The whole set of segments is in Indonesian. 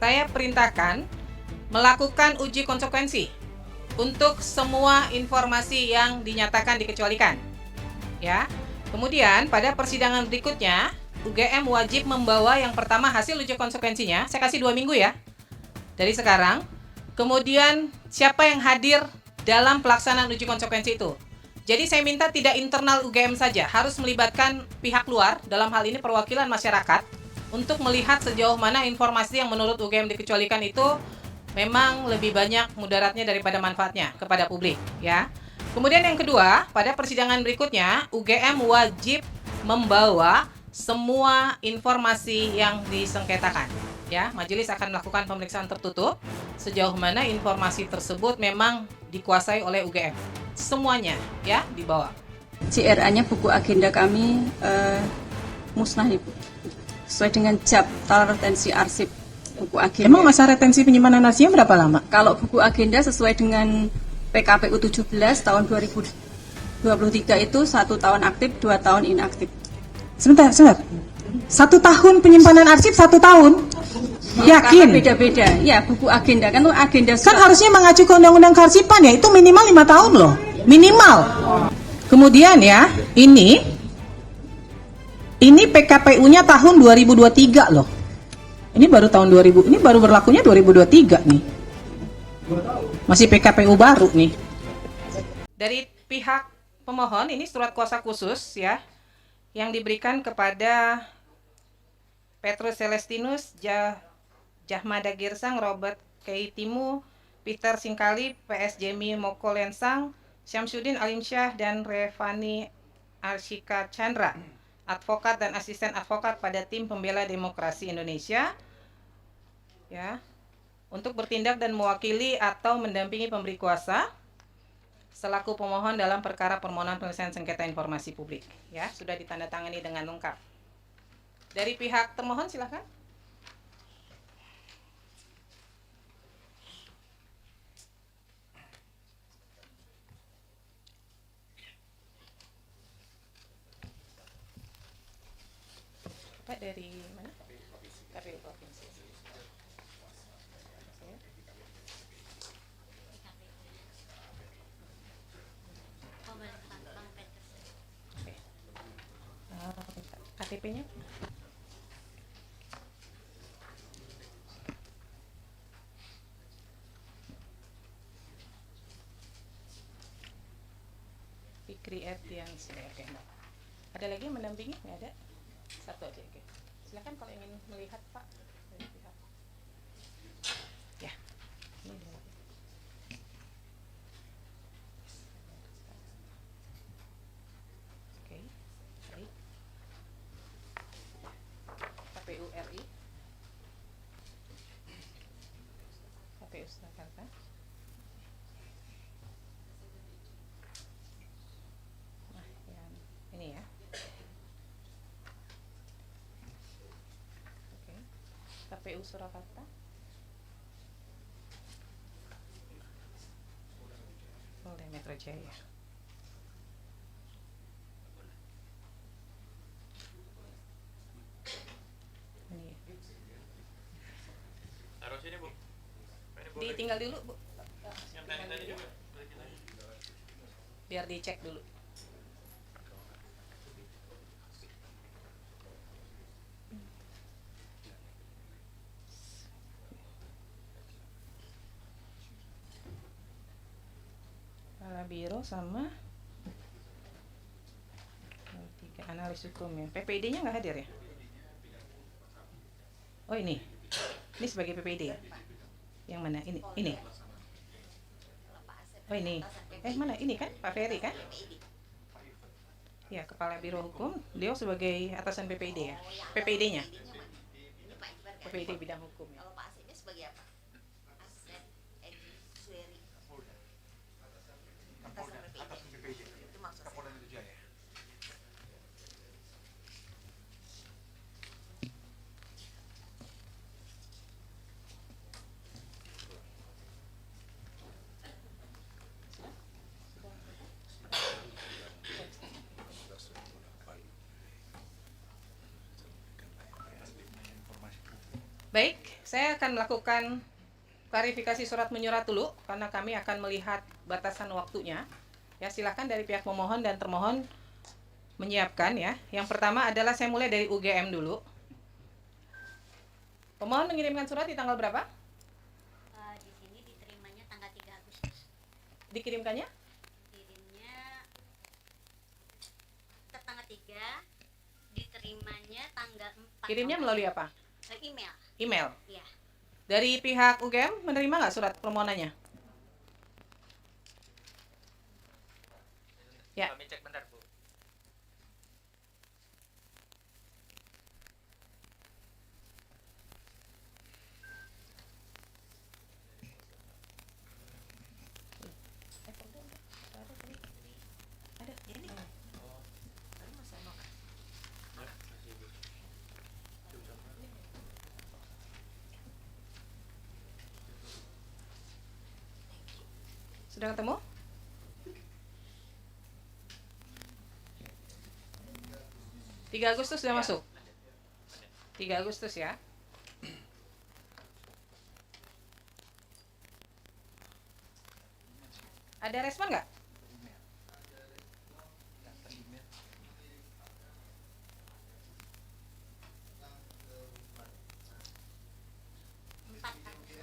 Saya perintahkan melakukan uji konsekuensi untuk semua informasi yang dinyatakan dikecualikan. Ya. Kemudian pada persidangan berikutnya, UGM wajib membawa yang pertama hasil uji konsekuensinya. Saya kasih 2 minggu ya. Dari sekarang. Kemudian siapa yang hadir dalam pelaksanaan uji konsekuensi itu. Jadi saya minta tidak internal UGM saja, harus melibatkan pihak luar, dalam hal ini perwakilan masyarakat, untuk melihat sejauh mana informasi yang menurut UGM dikecualikan itu memang lebih banyak mudaratnya daripada manfaatnya kepada publik, ya. Kemudian yang kedua, pada persidangan berikutnya, UGM wajib membawa semua informasi yang disengketakan. Ya, majelis akan melakukan pemeriksaan tertutup sejauh mana informasi tersebut memang dikuasai oleh UGM. Semuanya ya dibawa. CRA-nya buku agenda kami musnah Ibu. Sesuai dengan daftar retensi arsip buku agenda. Emang masa retensi penyimpanan arsipnya berapa lama? Kalau buku agenda sesuai dengan PKPU 17 tahun 2023 itu 1 tahun aktif, 2 tahun inaktif. Sebentar. 1 tahun penyimpanan arsip 1 tahun? Yakin? Karena beda-beda. Ya, buku agenda kan tuh agenda. Kan harusnya mengacu ke Undang-Undang Kearsipan ya, itu minimal 5 tahun loh. Minimal. Kemudian ya, ini PKPU-nya tahun 2023 loh. Ini baru tahun 2000, ini baru berlakunya 2023 nih. Masih PKPU baru nih. Dari pihak pemohon ini surat kuasa khusus ya yang diberikan kepada Petrus Celestinus, Jahmada Girsang, Robert Keitimu, Peter Singkali, PS Jemi Moko Lensang, Syamsuddin Alimsyah, dan Revani Arshika Chandra, advokat dan asisten advokat pada tim pembela demokrasi Indonesia, ya, untuk bertindak dan mewakili atau mendampingi pemberi kuasa selaku pemohon dalam perkara permohonan penyelesaian sengketa informasi publik. Ya, sudah ditandatangani dengan lengkap. Dari pihak termohon silakan. Pak dari mana? KPU Provinsi. KTP-nya? Fikri Erdiansyah. Oke, enggak. Ada lagi yang mendampingi? Nggak ada? Satu aja, oke. Silakan kalau ingin melihat Pak dari pihak. Ya. Ini dia. Oke, baik. KPU RI. KPU Surakarta. Nah, yang ini ya. Oke. KPU Surakarta. Polda Metro Jaya. Ini. Taruh sini, Bu. Ini boleh. Ditinggal dulu, Bu. Yang tadi juga. Biar dicek dulu. Kepala Biro sama tiga analis hukum ya. PPD-nya nggak hadir ya? Oh ini sebagai PPD ya? Yang mana? Ini. Oh ini. Mana? Ini kan Pak Ferry kan? Ya, Kepala Biro Hukum. Beliau sebagai atasan PPD ya? PPD-nya? PPD bidang hukum ya? Kalau Pak Asep sebagai apa? Asep Edi Sueri. Atasan PPD. Itu maksud saya. Kapolda Metro Jaya. Baik, saya akan melakukan klarifikasi surat menyurat dulu karena kami akan melihat batasan waktunya. Ya, silakan dari pihak pemohon dan termohon menyiapkan ya. Yang pertama adalah saya mulai dari UGM dulu. Pemohon mengirimkan surat di tanggal berapa? Di sini diterimanya tanggal 3 Agustus. Dikirimkannya? Kirimnya tanggal 3, diterimanya tanggal 4. Kirimnya melalui apa? Email. Email. Iya. Dari pihak UGM menerima nggak surat permohonannya? Ya. Kami cek bentar, Bu. Sudah ketemu? Tiga Agustus sudah masuk? 3 Agustus ya. Ada respon nggak? Empat Agustus.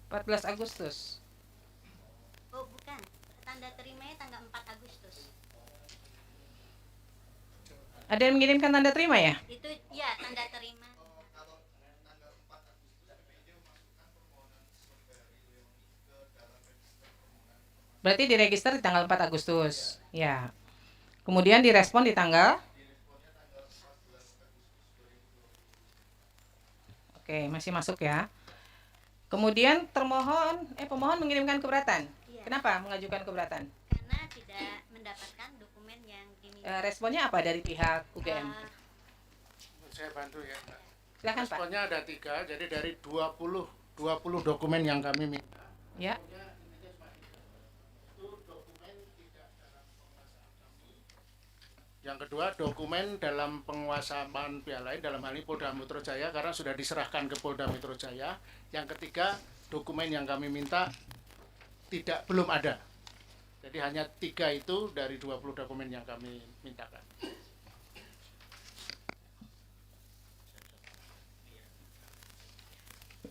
14 Agustus. Oh, bukan. Tanda terimanya tanggal 4 Agustus. Ada yang mengirimkan tanda terima ya? Itu ya tanda terima. Berarti diregister di tanggal 4 Agustus. Ya. Kemudian direspon di tanggal. Oke, masih masuk ya. Kemudian pemohon mengirimkan keberatan. Iya. Kenapa mengajukan keberatan? Karena tidak mendapatkan dokumen yang diminta. Responnya apa dari pihak UGM? Saya bantu ya. Silakan Pak. Responnya ada 3, jadi dari 20 dokumen yang kami minta. Ya. Yang kedua, dokumen dalam penguasaan pihak lain, dalam hal ini Polda Metro Jaya, karena sudah diserahkan ke Polda Metro Jaya. Yang ketiga, dokumen yang kami minta belum ada. Jadi hanya 3 itu dari 20 dokumen yang kami mintakan.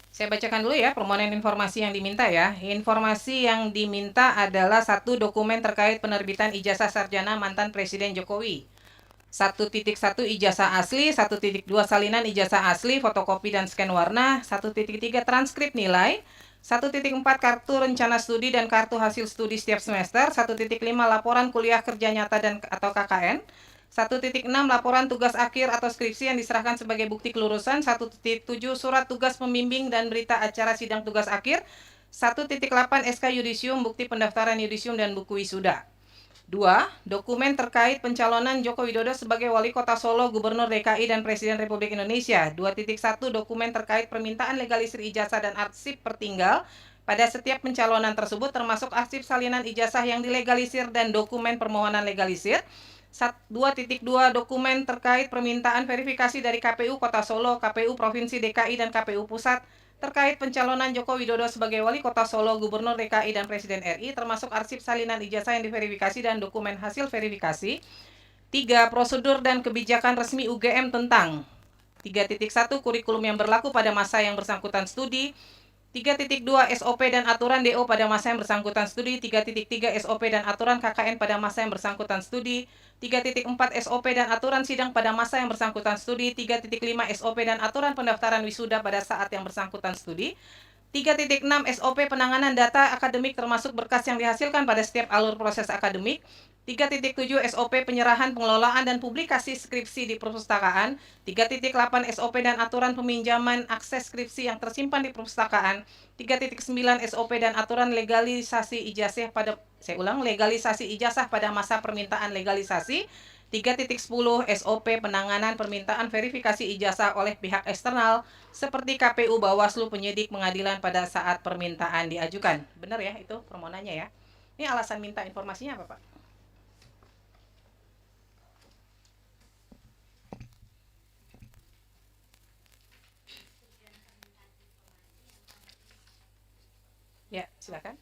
Saya bacakan dulu ya permohonan informasi yang diminta ya. Informasi yang diminta adalah 1 dokumen terkait penerbitan ijazah sarjana mantan Presiden Jokowi. 1.1 ijazah asli, 1.2 salinan ijazah asli, fotokopi dan scan warna, 1.3 transkrip nilai, 1.4 kartu rencana studi dan kartu hasil studi setiap semester, 1.5 laporan kuliah kerja nyata dan atau KKN, 1.6 laporan tugas akhir atau skripsi yang diserahkan sebagai bukti kelulusan, 1.7 surat tugas pembimbing dan berita acara sidang tugas akhir, 1.8 SK yudisium bukti pendaftaran yudisium dan buku wisuda. 2. Dokumen terkait pencalonan Joko Widodo sebagai Wali Kota Solo, Gubernur DKI dan Presiden Republik Indonesia. 2.1 dokumen terkait permintaan legalisir ijazah dan arsip pertinggal pada setiap pencalonan tersebut termasuk arsip salinan ijazah yang dilegalisir dan dokumen permohonan legalisir. 2.2 dokumen terkait permintaan verifikasi dari KPU Kota Solo, KPU Provinsi DKI dan KPU Pusat terkait pencalonan Joko Widodo sebagai Wali Kota Solo, Gubernur DKI dan Presiden RI termasuk arsip salinan ijazah yang diverifikasi dan dokumen hasil verifikasi. 3. Prosedur dan kebijakan resmi UGM tentang 3.1 kurikulum yang berlaku pada masa yang bersangkutan studi, 3.2 SOP dan aturan DO pada masa yang bersangkutan studi, 3.3 SOP dan aturan KKN pada masa yang bersangkutan studi, 3.4 SOP dan aturan sidang pada masa yang bersangkutan studi, 3.5 SOP dan aturan pendaftaran wisuda pada saat yang bersangkutan studi, 3.6 SOP penanganan data akademik termasuk berkas yang dihasilkan pada setiap alur proses akademik, 3.7 SOP penyerahan, pengelolaan, dan publikasi skripsi di perpustakaan, 3.8 SOP dan aturan peminjaman akses skripsi yang tersimpan di perpustakaan, 3.9 SOP dan aturan legalisasi ijazah legalisasi ijazah pada masa permintaan legalisasi, 3.10 SOP penanganan permintaan verifikasi ijazah oleh pihak eksternal seperti KPU, Bawaslu, penyidik, pengadilan pada saat permintaan diajukan. Benar ya itu permohonannya ya. Ini alasan minta informasinya apa Pak? Silakan.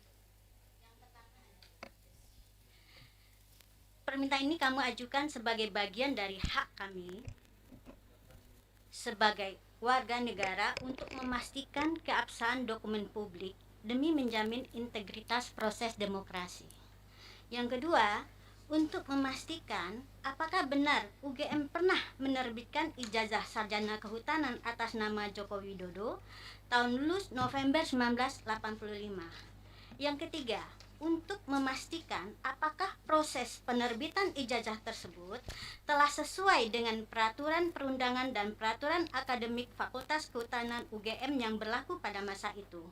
Permintaan ini kamu ajukan sebagai bagian dari hak kami sebagai warga negara untuk memastikan keabsahan dokumen publik demi menjamin integritas proses demokrasi. Yang kedua, untuk memastikan apakah benar UGM pernah menerbitkan ijazah sarjana kehutanan atas nama Joko Widodo tahun lulus November 1985. Yang ketiga, untuk memastikan apakah proses penerbitan ijazah tersebut telah sesuai dengan peraturan perundangan dan peraturan akademik Fakultas Kehutanan UGM yang berlaku pada masa itu.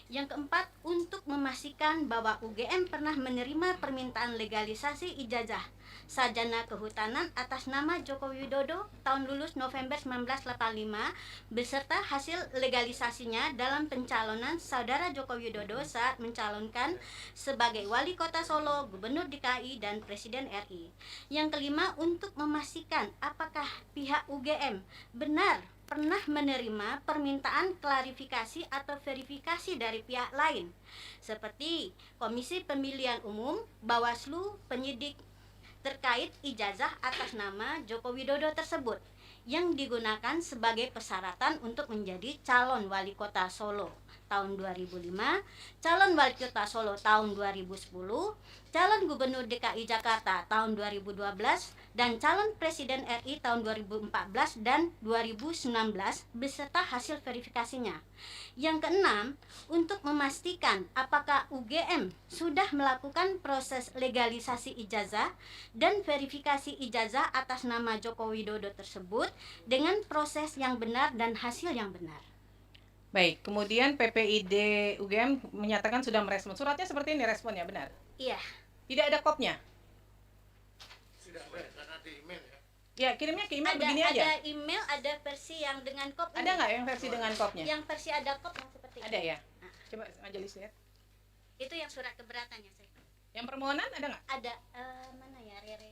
Yang keempat, untuk memastikan bahwa UGM pernah menerima permintaan legalisasi ijazah sarjana kehutanan atas nama Joko Widodo tahun lulus November 1985 beserta hasil legalisasinya dalam pencalonan saudara Joko Widodo saat mencalonkan sebagai Wali Kota Solo, Gubernur DKI, dan Presiden RI. Yang kelima, untuk memastikan apakah pihak UGM benar pernah menerima permintaan klarifikasi atau verifikasi dari pihak lain seperti Komisi Pemilihan Umum, Bawaslu, penyidik terkait ijazah atas nama Joko Widodo tersebut yang digunakan sebagai persyaratan untuk menjadi calon wali kota Solo tahun 2005, calon wali kota Solo tahun 2010, calon gubernur DKI Jakarta tahun 2012, dan calon presiden RI tahun 2014 dan 2019 beserta hasil verifikasinya. Yang keenam, untuk memastikan apakah UGM sudah melakukan proses legalisasi ijazah dan verifikasi ijazah atas nama Joko Widodo tersebut dengan proses yang benar dan hasil yang benar. Baik, kemudian PPID UGM menyatakan sudah merespon. Suratnya seperti ini responnya, benar? Iya. Tidak ada kopnya? Tidak ada, karena di email ya. Ya, kirimnya ke email Ada, begini aja. ada email, ada versi yang dengan kop. Ada nggak yang versi dengan kopnya? Yang versi ada kop yang seperti Ada ini. ya? Coba majelis lihat. Itu yang surat keberatan ya saya. Yang permohonan ada nggak? Ada mana ya Rere?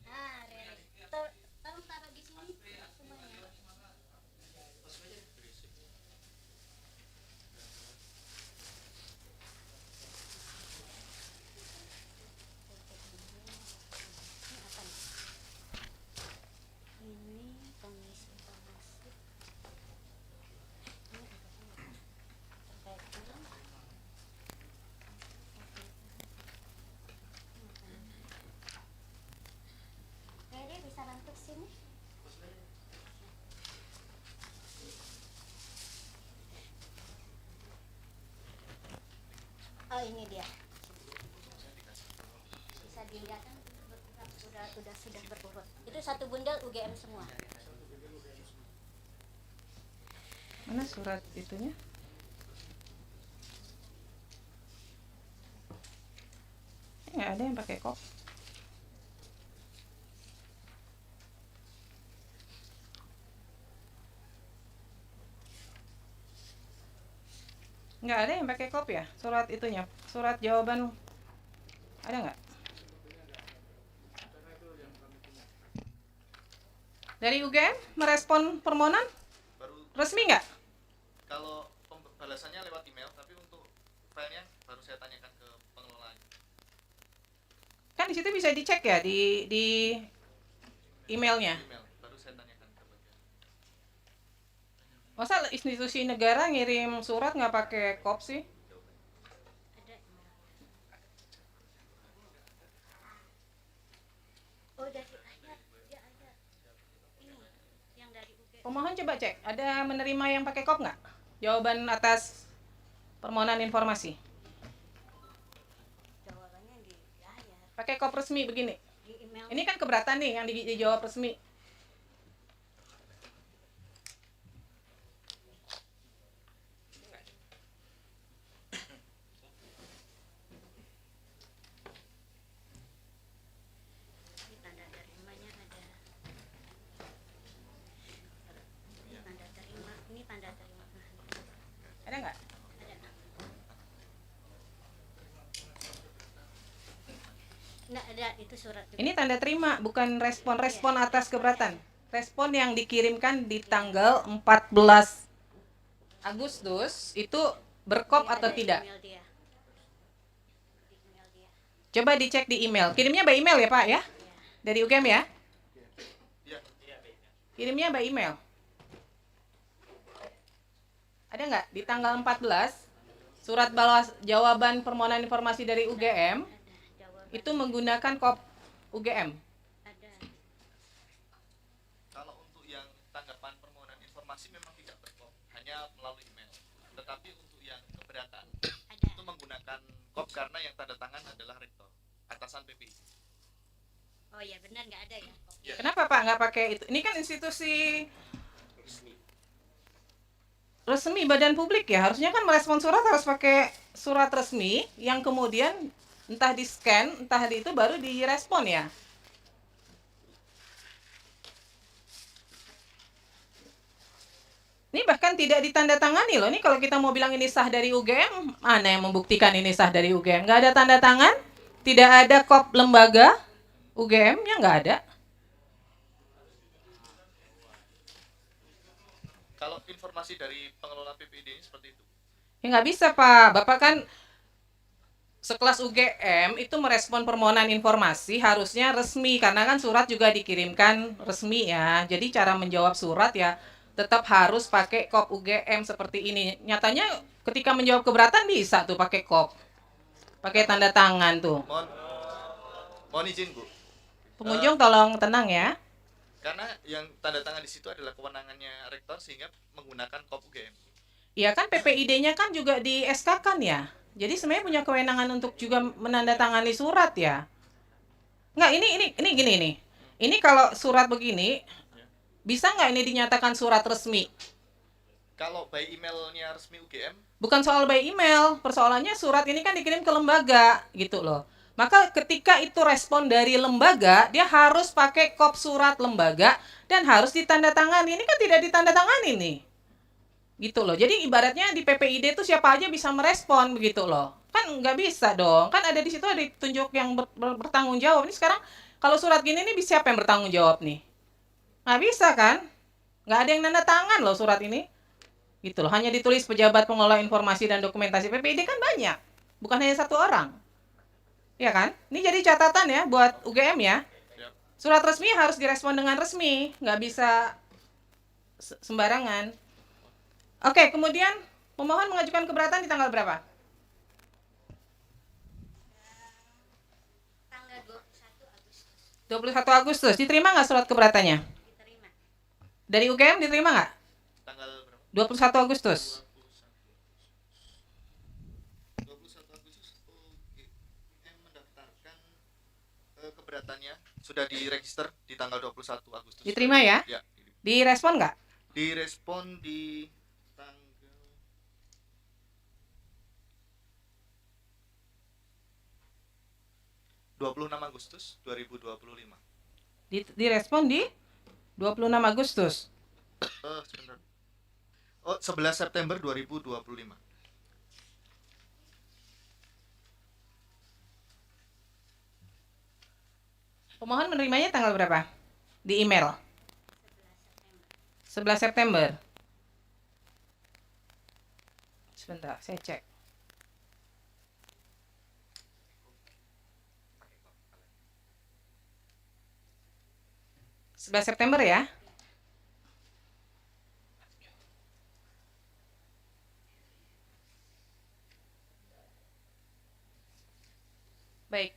Ah Rere. Tolong taruh di sini semuanya. Ini komisi informasi. Ini terkait dengan Rere bisa bantu sini? Oh ini dia. Bisa dilihat kan sudah berurut. Itu satu bundel UGM semua. Mana surat itunya? Nggak ada yang pakai kop. Nggak ada yang pakai kop ya? Surat itunya, surat jawaban ada nggak? Dari UGM merespon permohonan Baru resmi nggak? kalau pembalasannya lewat email, tapi untuk filenya baru saya tanyakan ke pengelola. Kan di situ bisa dicek ya di emailnya. Email baru saya tanyakan ke bagian. Masa institusi negara ngirim surat nggak pakai kop sih? Ada. Oh dari ayat, dia ayat. Ini yang dari UGM. Pemohon coba cek, ada menerima yang pakai kop nggak? Jawaban atas permohonan informasi. Jawabannya di ayat, Pakai kop resmi begini. di email. Ini kan keberatan nih yang dijawab resmi. Ini tanda terimanya ada. Ini tanda terima. Ini tanda terima. Ada nggak? Ada. Nggak ada itu surat. Ini tanda terima, bukan respon atas keberatan. Respon yang dikirimkan di tanggal 14 Agustus itu berkop Ini atau ada tidak? email dia. Di email dia. Coba dicek di email. Kirimnya by email ya Pak ya? Dari UGM ya? Iya. Kirimnya by email. Ada nggak di tanggal 14 surat balas jawaban permohonan informasi dari UGM Jawaban itu menggunakan kop UGM? ada. Kalau untuk yang tanggapan permohonan informasi memang tidak berkop, hanya melalui email. Tetapi untuk yang keberatan Ada. itu menggunakan kop karena yang tanda tangan adalah rektor atasan PPI. Oh ya benar nggak ada ya. Ya. Kenapa Pak nggak pakai itu? Ini kan institusi resmi badan publik ya. Harusnya kan merespon surat harus pakai surat resmi yang kemudian entah di scan, entah di itu baru direspon ya. Ini bahkan tidak ditandatangani loh. Ini kalau kita mau bilang ini sah dari UGM, mana yang membuktikan ini sah dari UGM? Nggak ada tanda tangan, tidak ada kop lembaga UGM-nya nggak ada. Kalau informasi dari pengelola PPID ini seperti itu. Ya nggak bisa Pak, Bapak kan sekelas UGM itu merespon permohonan informasi harusnya resmi karena kan surat juga dikirimkan resmi ya. Jadi cara menjawab surat ya tetap harus pakai kop UGM seperti ini. Nyatanya ketika menjawab keberatan bisa tuh pakai kop, pakai tanda tangan tuh. Mohon izin Bu, Pengunjung tolong tenang ya. karena yang tanda tangan di situ adalah kewenangannya rektor sehingga menggunakan kop UGM. Iya kan PPID-nya kan juga di SK-kan ya. Jadi sebenarnya punya kewenangan untuk juga menandatangani surat ya. Nggak, ini gini nih. Ini kalau surat begini, bisa nggak ini dinyatakan surat resmi? Kalau by emailnya resmi UGM, Bukan soal by email, persoalannya surat ini kan dikirim ke lembaga gitu loh. Maka ketika itu respon dari lembaga, dia harus pakai kop surat lembaga dan harus ditandatangani. Ini kan tidak ditandatangani nih. Gitu loh. Jadi ibaratnya di PPID itu siapa aja bisa merespon begitu loh. Kan nggak bisa dong. Kan ada di situ ada ditunjuk yang bertanggung jawab. Ini sekarang kalau surat gini nih siapa yang bertanggung jawab nih? Nggak bisa kan? Nggak ada yang nanda tangan loh surat ini. Gitu loh. Hanya ditulis pejabat pengelola informasi dan dokumentasi PPID kan banyak. Bukan hanya satu orang. Ya kan? Ini jadi catatan ya buat UGM ya. Surat resmi harus direspon dengan resmi. Nggak bisa sembarangan. Oke, kemudian pemohon mengajukan keberatan di tanggal berapa? Tanggal 21 Agustus 21 Agustus. Diterima nggak surat keberatannya? diterima. Dari UGM diterima nggak? tanggal berapa? 21 Agustus. 21 Agustus UGM mendaftarkan keberatannya sudah diregister di tanggal 21 Agustus. Diterima ya? Ya, Direspon nggak? direspon di tanggal 26 Agustus 2025. Direspon di 26 Agustus. Sebentar. Oh, 11 September 2025. Pemohon menerimanya tanggal berapa? Di email. 11 September. Sebentar, saya cek. Sebelas September ya. Baik.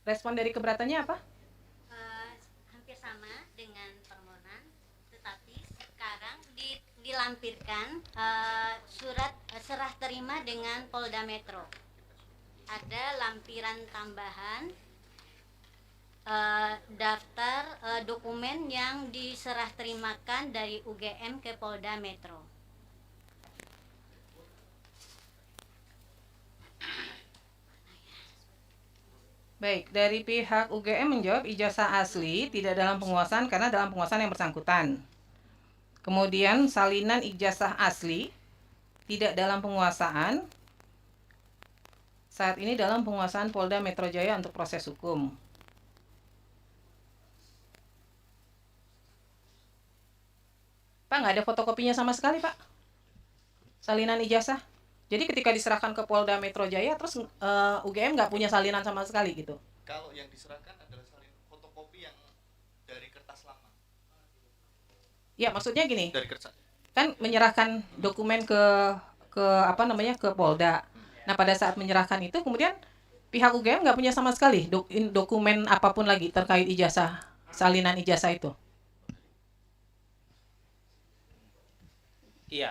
Respon dari keberatannya apa? Hampir sama dengan permohonan, tetapi sekarang dilampirkan surat serah terima dengan Polda Metro. Ada lampiran tambahan daftar dokumen yang diserah terimakan dari UGM ke Polda Metro. Baik, dari pihak UGM menjawab ijazah asli tidak dalam penguasaan karena dalam penguasaan yang bersangkutan. Kemudian salinan ijazah asli tidak dalam penguasaan saat ini dalam penguasaan Polda Metro Jaya untuk proses hukum. Pak, nggak ada fotokopinya sama sekali, Pak? Salinan ijazah? Jadi ketika diserahkan ke Polda Metro Jaya, terus UGM nggak punya salinan sama sekali gitu. Kalau yang diserahkan adalah salin fotokopi yang dari kertas lama. Ya maksudnya gini, Dari kertas. kan menyerahkan dokumen ke apa namanya ke Polda. Nah pada saat menyerahkan itu kemudian pihak UGM nggak punya sama sekali dokumen apapun lagi terkait ijazah, salinan ijazah itu. Iya,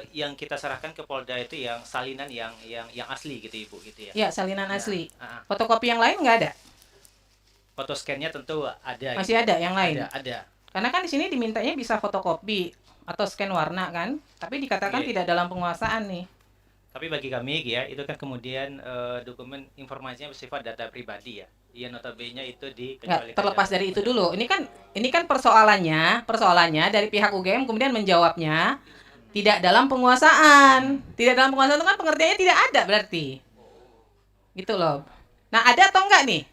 yang kita serahkan ke Polda itu yang salinan yang asli gitu Ibu gitu ya. Ya salinan asli. Ah, Fotokopi yang lain nggak ada. foto scan-nya tentu ada. Masih gitu. ada yang lain. Ada. Karena kan di sini dimintanya bisa fotokopi atau scan warna kan, tapi dikatakan Iya. tidak dalam penguasaan nih. Tapi bagi kami ya, itu kan kemudian dokumen informasinya bersifat data pribadi ya. Iya notabene itu Nggak terlepas dari itu dulu. Ini kan persoalannya dari pihak UGM kemudian menjawabnya tidak dalam penguasaan. Tidak dalam penguasaan itu kan pengertiannya tidak ada berarti. Gitu loh. Nah, ada atau enggak nih?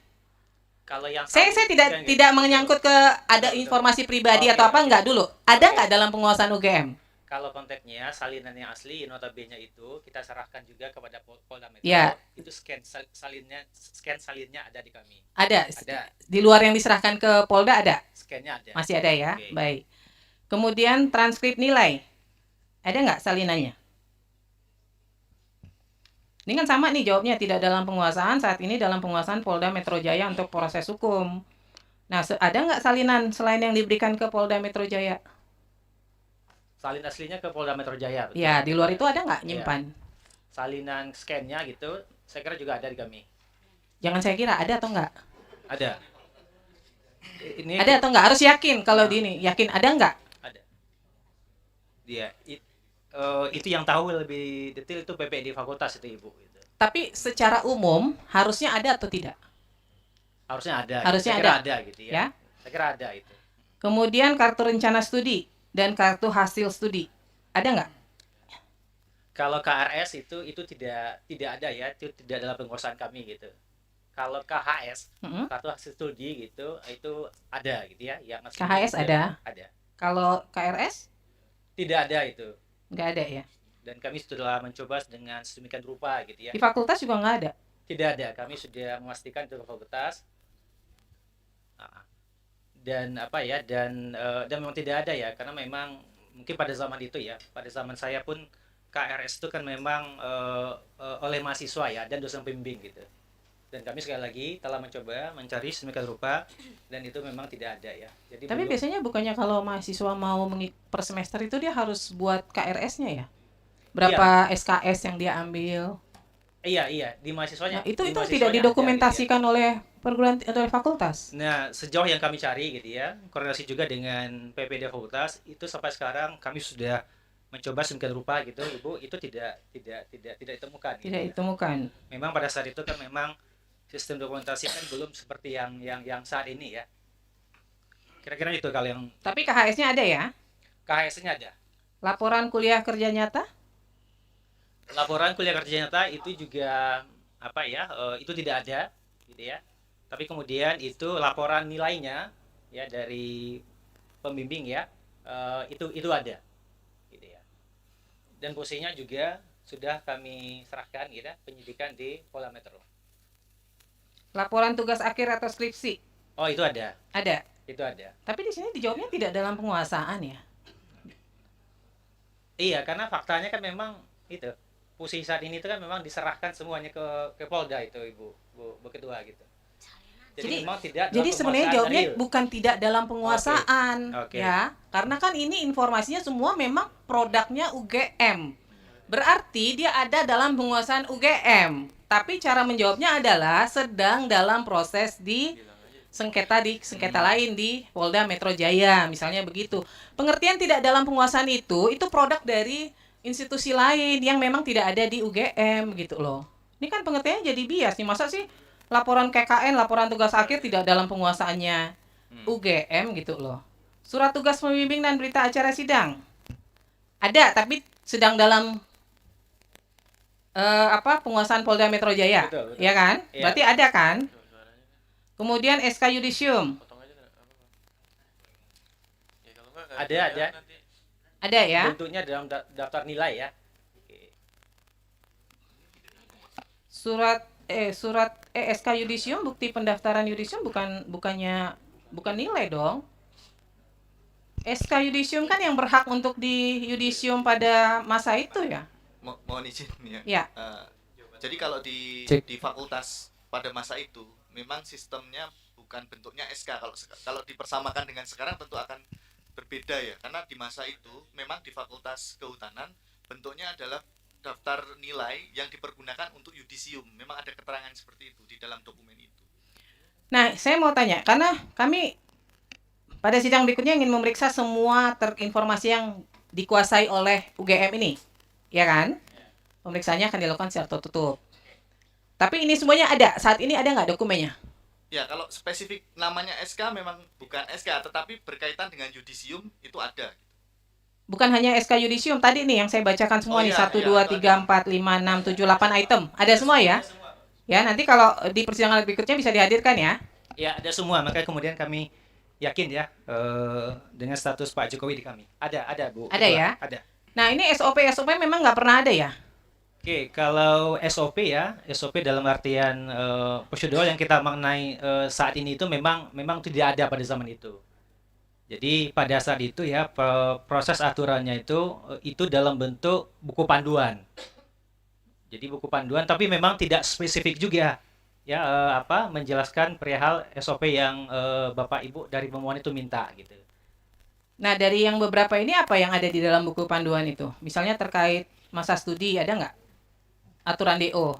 Kalau yang Saya kami tidak pegang tidak menyangkut ke ada informasi pribadi atau apa enggak dulu. Ada enggak dalam penguasaan UGM? Kalau konteksnya salinan yang asli notabene itu kita serahkan juga kepada Polda Metro. Ya. Itu scan salinnya ada di kami. Ada. Ada. Di luar yang diserahkan ke Polda ada? Scan-nya ada. Masih ada ya? Oke. Baik. Kemudian transkrip nilai. Ada nggak salinannya? Ini kan sama nih jawabnya, tidak dalam penguasaan, saat ini dalam penguasaan Polda Metro Jaya untuk proses hukum. Nah, ada nggak salinan selain yang diberikan ke Polda Metro Jaya? Salin aslinya ke Polda Metro Jaya. betul. Ya, di luar itu ada nggak Iya. nyimpan? Salinan scan-nya gitu, saya kira juga ada di kami. Jangan saya kira, ada atau nggak? Ada. Ini Ada atau nggak? Harus yakin kalau di ini. Yakin ada nggak? ada. Dia itu yang tahu lebih detail itu PPD fakultas itu Ibu gitu. Tapi secara umum harusnya ada atau tidak? Harusnya ada. Harusnya saya kira ada. ada gitu ya. Ya. Saya kira ada itu. Kemudian kartu rencana studi dan kartu hasil studi. Ada nggak? Kalau KRS itu tidak ada ya, itu tidak dalam penguasaan kami gitu. Kalau KHS, Mm-mm. kartu hasil studi gitu, itu ada gitu ya, yang asli KHS itu ada? Ada. Kalau KRS? Tidak ada itu. Nggak ada ya? Dan kami sudah mencoba dengan sedemikian rupa gitu ya. Di fakultas juga nggak ada? Tidak ada. Kami sudah memastikan itu ke fakultas. Ah, dan apa ya? Dan memang tidak ada ya, karena memang mungkin pada zaman itu ya, pada zaman saya pun KRS itu kan memang oleh mahasiswa ya dan dosen pembimbing gitu. Dan kami sekali lagi telah mencoba mencari sedemikian rupa dan itu memang tidak ada ya. Jadi Tapi belum- biasanya bukannya kalau mahasiswa mau per semester itu dia harus buat KRS-nya ya? Berapa SKS yang dia ambil? iya di mahasiswanya. Nah, itu di tidak mahasiswanya ada, didokumentasikan oleh perguruan oleh fakultas. Nah, sejauh yang kami cari gitu ya, koordinasi juga dengan PPD fakultas, itu sampai sekarang kami sudah mencoba sedemikian rupa gitu, Ibu, itu tidak ditemukan. gitu Tidak ya. ditemukan. Memang pada saat itu kan memang sistem dokumentasi kan belum seperti yang saat ini ya. Kira-kira itu kalau yang Tapi KHS-nya ada ya? KHS-nya ada. Laporan kuliah kerja nyata? Laporan kuliah kerja nyata itu juga apa ya? Itu tidak ada, gitu ya. Tapi kemudian itu laporan nilainya ya dari pembimbing ya, itu ada, gitu ya. Dan posisinya juga sudah kami serahkan, gitu, penyidikan di Polda Metro. Laporan tugas akhir atau skripsi? Oh itu ada, Ada. itu ada. Tapi di sini dijawabnya tidak dalam penguasaan ya? Iya, karena faktanya kan memang itu posisi saat ini itu kan memang diserahkan semuanya ke Polda itu Bu Ketua gitu. Jadi- memang tidak dalam Jadi sebenarnya penguasaan jawabnya real. bukan tidak dalam penguasaan, Oke. ya, karena kan ini informasinya semua memang produknya UGM, berarti dia ada dalam penguasaan UGM, tapi cara menjawabnya adalah sedang dalam proses di sengketa lain di Polda Metro Jaya, misalnya begitu. Pengertian tidak dalam penguasaan itu produk dari institusi lain yang memang tidak ada di UGM gitu loh. Ini kan pengertiannya jadi bias nih, masa sih laporan KKN, laporan tugas akhir tidak dalam penguasaannya UGM gitu loh. Surat tugas pembimbing dan berita acara sidang ada, tapi sedang dalam penguasaan Polda Metro Jaya, Betul. ya kan? Iya. Berarti ada kan? Kemudian SK Yudisium Ada. ada ya? Bentuknya dalam daftar nilai ya. Oke. surat SK yudisium, bukti pendaftaran yudisium bukan nilai dong. SK yudisium kan yang berhak untuk di yudisium pada masa itu ya. Mohon izin ya. Ya. Jadi kalau di fakultas pada masa itu memang sistemnya bukan bentuknya SK. Kalau dipersamakan dengan sekarang tentu akan berbeda ya. Karena di masa itu memang di Fakultas Kehutanan bentuknya adalah daftar nilai yang dipergunakan untuk yudisium. Memang ada keterangan seperti itu di dalam dokumen itu. Nah, saya mau tanya, karena kami pada sidang berikutnya ingin memeriksa semua informasi yang dikuasai oleh UGM ini, ya kan? Pemeriksaannya akan dilakukan secara tertutup. Tapi ini semuanya ada, saat ini ada nggak dokumennya? Ya, kalau spesifik namanya SK memang bukan SK, tetapi berkaitan dengan yudisium itu ada. Bukan hanya SK yudisium, tadi nih yang saya bacakan semua nih, 1, 2, 3, 4, 5, 6, 7, 8 item. Ada semua ya? Ya, nanti kalau di persidangan berikutnya bisa dihadirkan ya? Ya, ada semua. Makanya kemudian kami yakin ya dengan status Pak Jokowi di kami. Ada Bu. Ada ya? Ada. Nah, ini SOP memang nggak pernah ada ya? Oke, kalau SOP ya, SOP dalam artian prosedur yang kita maknai saat ini itu memang tidak ada pada zaman itu. Jadi pada saat itu ya proses aturannya itu dalam bentuk buku panduan. Jadi buku panduan, tapi memang tidak spesifik juga ya menjelaskan perihal SOP yang Bapak Ibu dari pemohon itu minta gitu. Nah, dari yang beberapa ini apa yang ada di dalam buku panduan itu? Misalnya terkait masa studi, ada nggak? Aturan DO.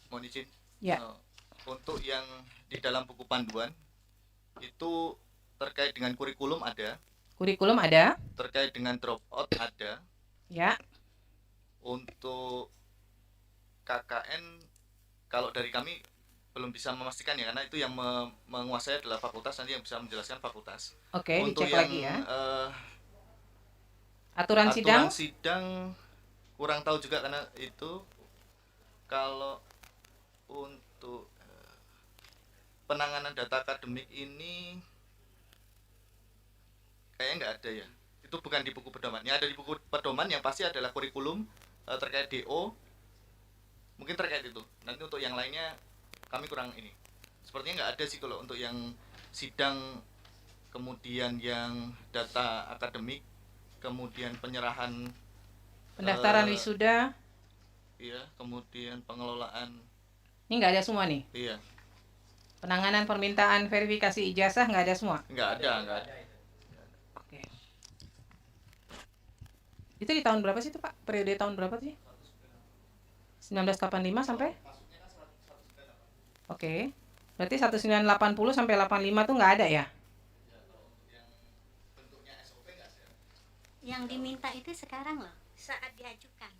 Mohon izin. Ya. Untuk yang di dalam buku panduan itu terkait dengan kurikulum ada. Kurikulum ada. Terkait dengan dropout ada. Ya. Untuk KKN kalau dari kami belum bisa memastikan ya, karena itu yang menguasai adalah fakultas, nanti yang bisa menjelaskan fakultas. Oke, untuk dicek yang, lagi ya. Aturan sidang kurang tahu juga, karena itu kalau untuk penanganan data akademik ini kayaknya nggak ada ya. Itu bukan di buku pedoman. Yang ada di buku pedoman yang pasti adalah kurikulum terkait DO. Mungkin terkait itu. Nanti untuk yang lainnya kami kurang ini. Sepertinya nggak ada sih kalau untuk yang sidang, kemudian yang data akademik, kemudian penyerahan pendaftaran wisuda. Iya, kemudian pengelolaan. Ini nggak ada semua nih. Iya. Penanganan permintaan verifikasi ijazah nggak ada semua. Nggak ada. Oke. Itu di tahun berapa sih itu Pak? Periode tahun berapa sih? 1985 sampai? Oke. Berarti 1980 sampai 85 tuh nggak ada ya? Yang diminta itu sekarang loh, saat diajukan.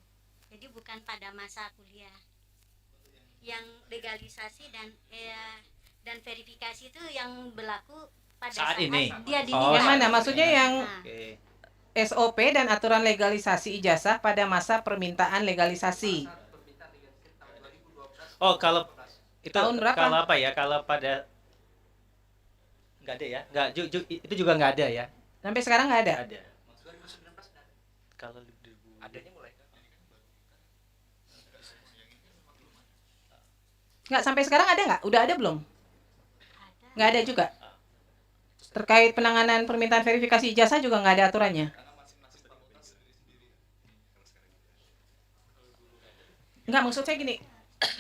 Jadi bukan pada masa kuliah. Yang legalisasi dan verifikasi itu yang berlaku pada saat ini. Dia Yang mana? Maksudnya yang Oke. SOP dan aturan legalisasi ijazah pada masa permintaan legalisasi. Oh, kalau itu Tahun berapa? Kalau apa ya? Kalau pada nggak ada ya? Nggak, itu juga nggak ada ya? Sampai sekarang nggak ada? Ada. Kalau adanya mulai Nggak, sampai sekarang ada nggak? Udah ada belum? Nggak ada juga. Terkait penanganan permintaan verifikasi ijazah juga nggak ada aturannya. Nggak, maksud saya gini,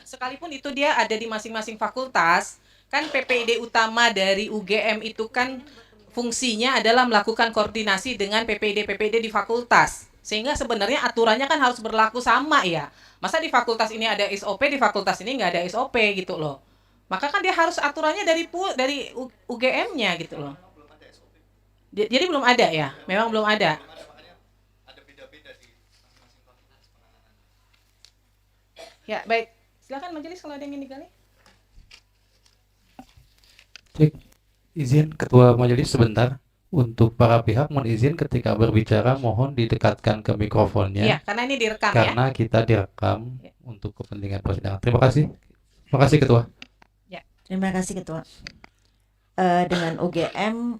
sekalipun itu dia ada di masing-masing fakultas, kan PPD utama dari UGM itu kan fungsinya adalah melakukan koordinasi dengan PPD di fakultas. Sehingga sebenarnya aturannya kan harus berlaku sama ya. Masa di fakultas ini ada SOP, di fakultas ini nggak ada SOP gitu loh. Maka kan dia harus aturannya dari UGM-nya gitu loh. Jadi belum ada ya? Memang belum ada. Ada beda-beda di masing-masing fakultas penanganan. Ya, baik. Silakan majelis kalau ada yang ingin digali. Cek, izin Ketua Majelis sebentar. Untuk para pihak mohon izin ketika berbicara mohon didekatkan ke mikrofonnya. Iya, karena ini direkam karena ya. kita direkam Ya. untuk kepentingan persidangan. Terima kasih. Terima kasih Ketua. Terima kasih Ketua. Dengan UGM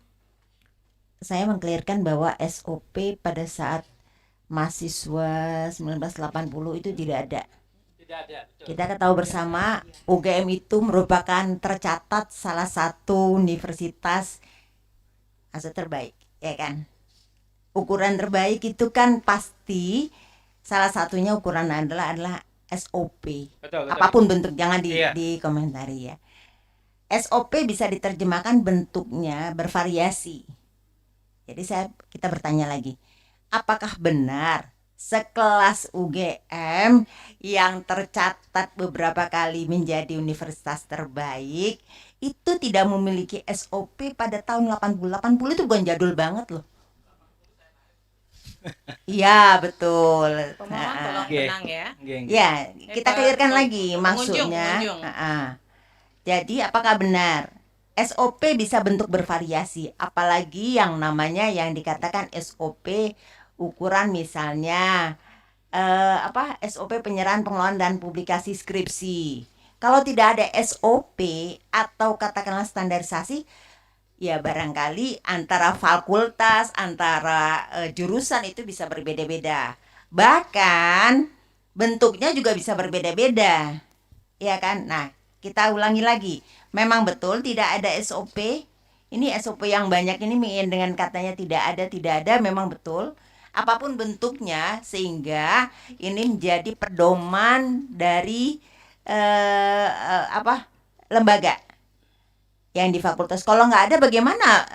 saya mengklirkan bahwa SOP pada saat mahasiswa 1980 itu tidak ada. Tidak ada. Betul. Kita tahu bersama UGM itu merupakan tercatat salah satu universitas asal terbaik, ya kan? Ukuran terbaik itu kan pasti salah satunya ukuran adalah SOP. Betul. Apapun bentuk, jangan Iya. dikomentari ya. SOP bisa diterjemahkan bentuknya bervariasi. Jadi kita bertanya lagi, apakah benar sekelas UGM yang tercatat beberapa kali menjadi universitas terbaik itu tidak memiliki SOP pada tahun 80? 80 itu bukan jadul banget loh. Iya, betul. Pemohon tolong Oke. tenang ya. Geng. Ya, kita clearkan lagi pengunjung, maksudnya. pengunjung. Jadi apakah benar SOP bisa bentuk bervariasi, apalagi yang namanya yang dikatakan SOP ukuran misalnya SOP penyerahan pengelolaan dan publikasi skripsi. Kalau tidak ada SOP atau katakanlah standarisasi, ya barangkali antara fakultas, antara jurusan itu bisa berbeda-beda. Bahkan bentuknya juga bisa berbeda-beda. Ya kan? Nah, kita ulangi lagi. Memang betul tidak ada SOP. Ini SOP yang banyak ini dengan katanya tidak ada, memang betul. Apapun bentuknya sehingga ini menjadi pedoman dari lembaga yang di fakultas. Kalau nggak ada, bagaimana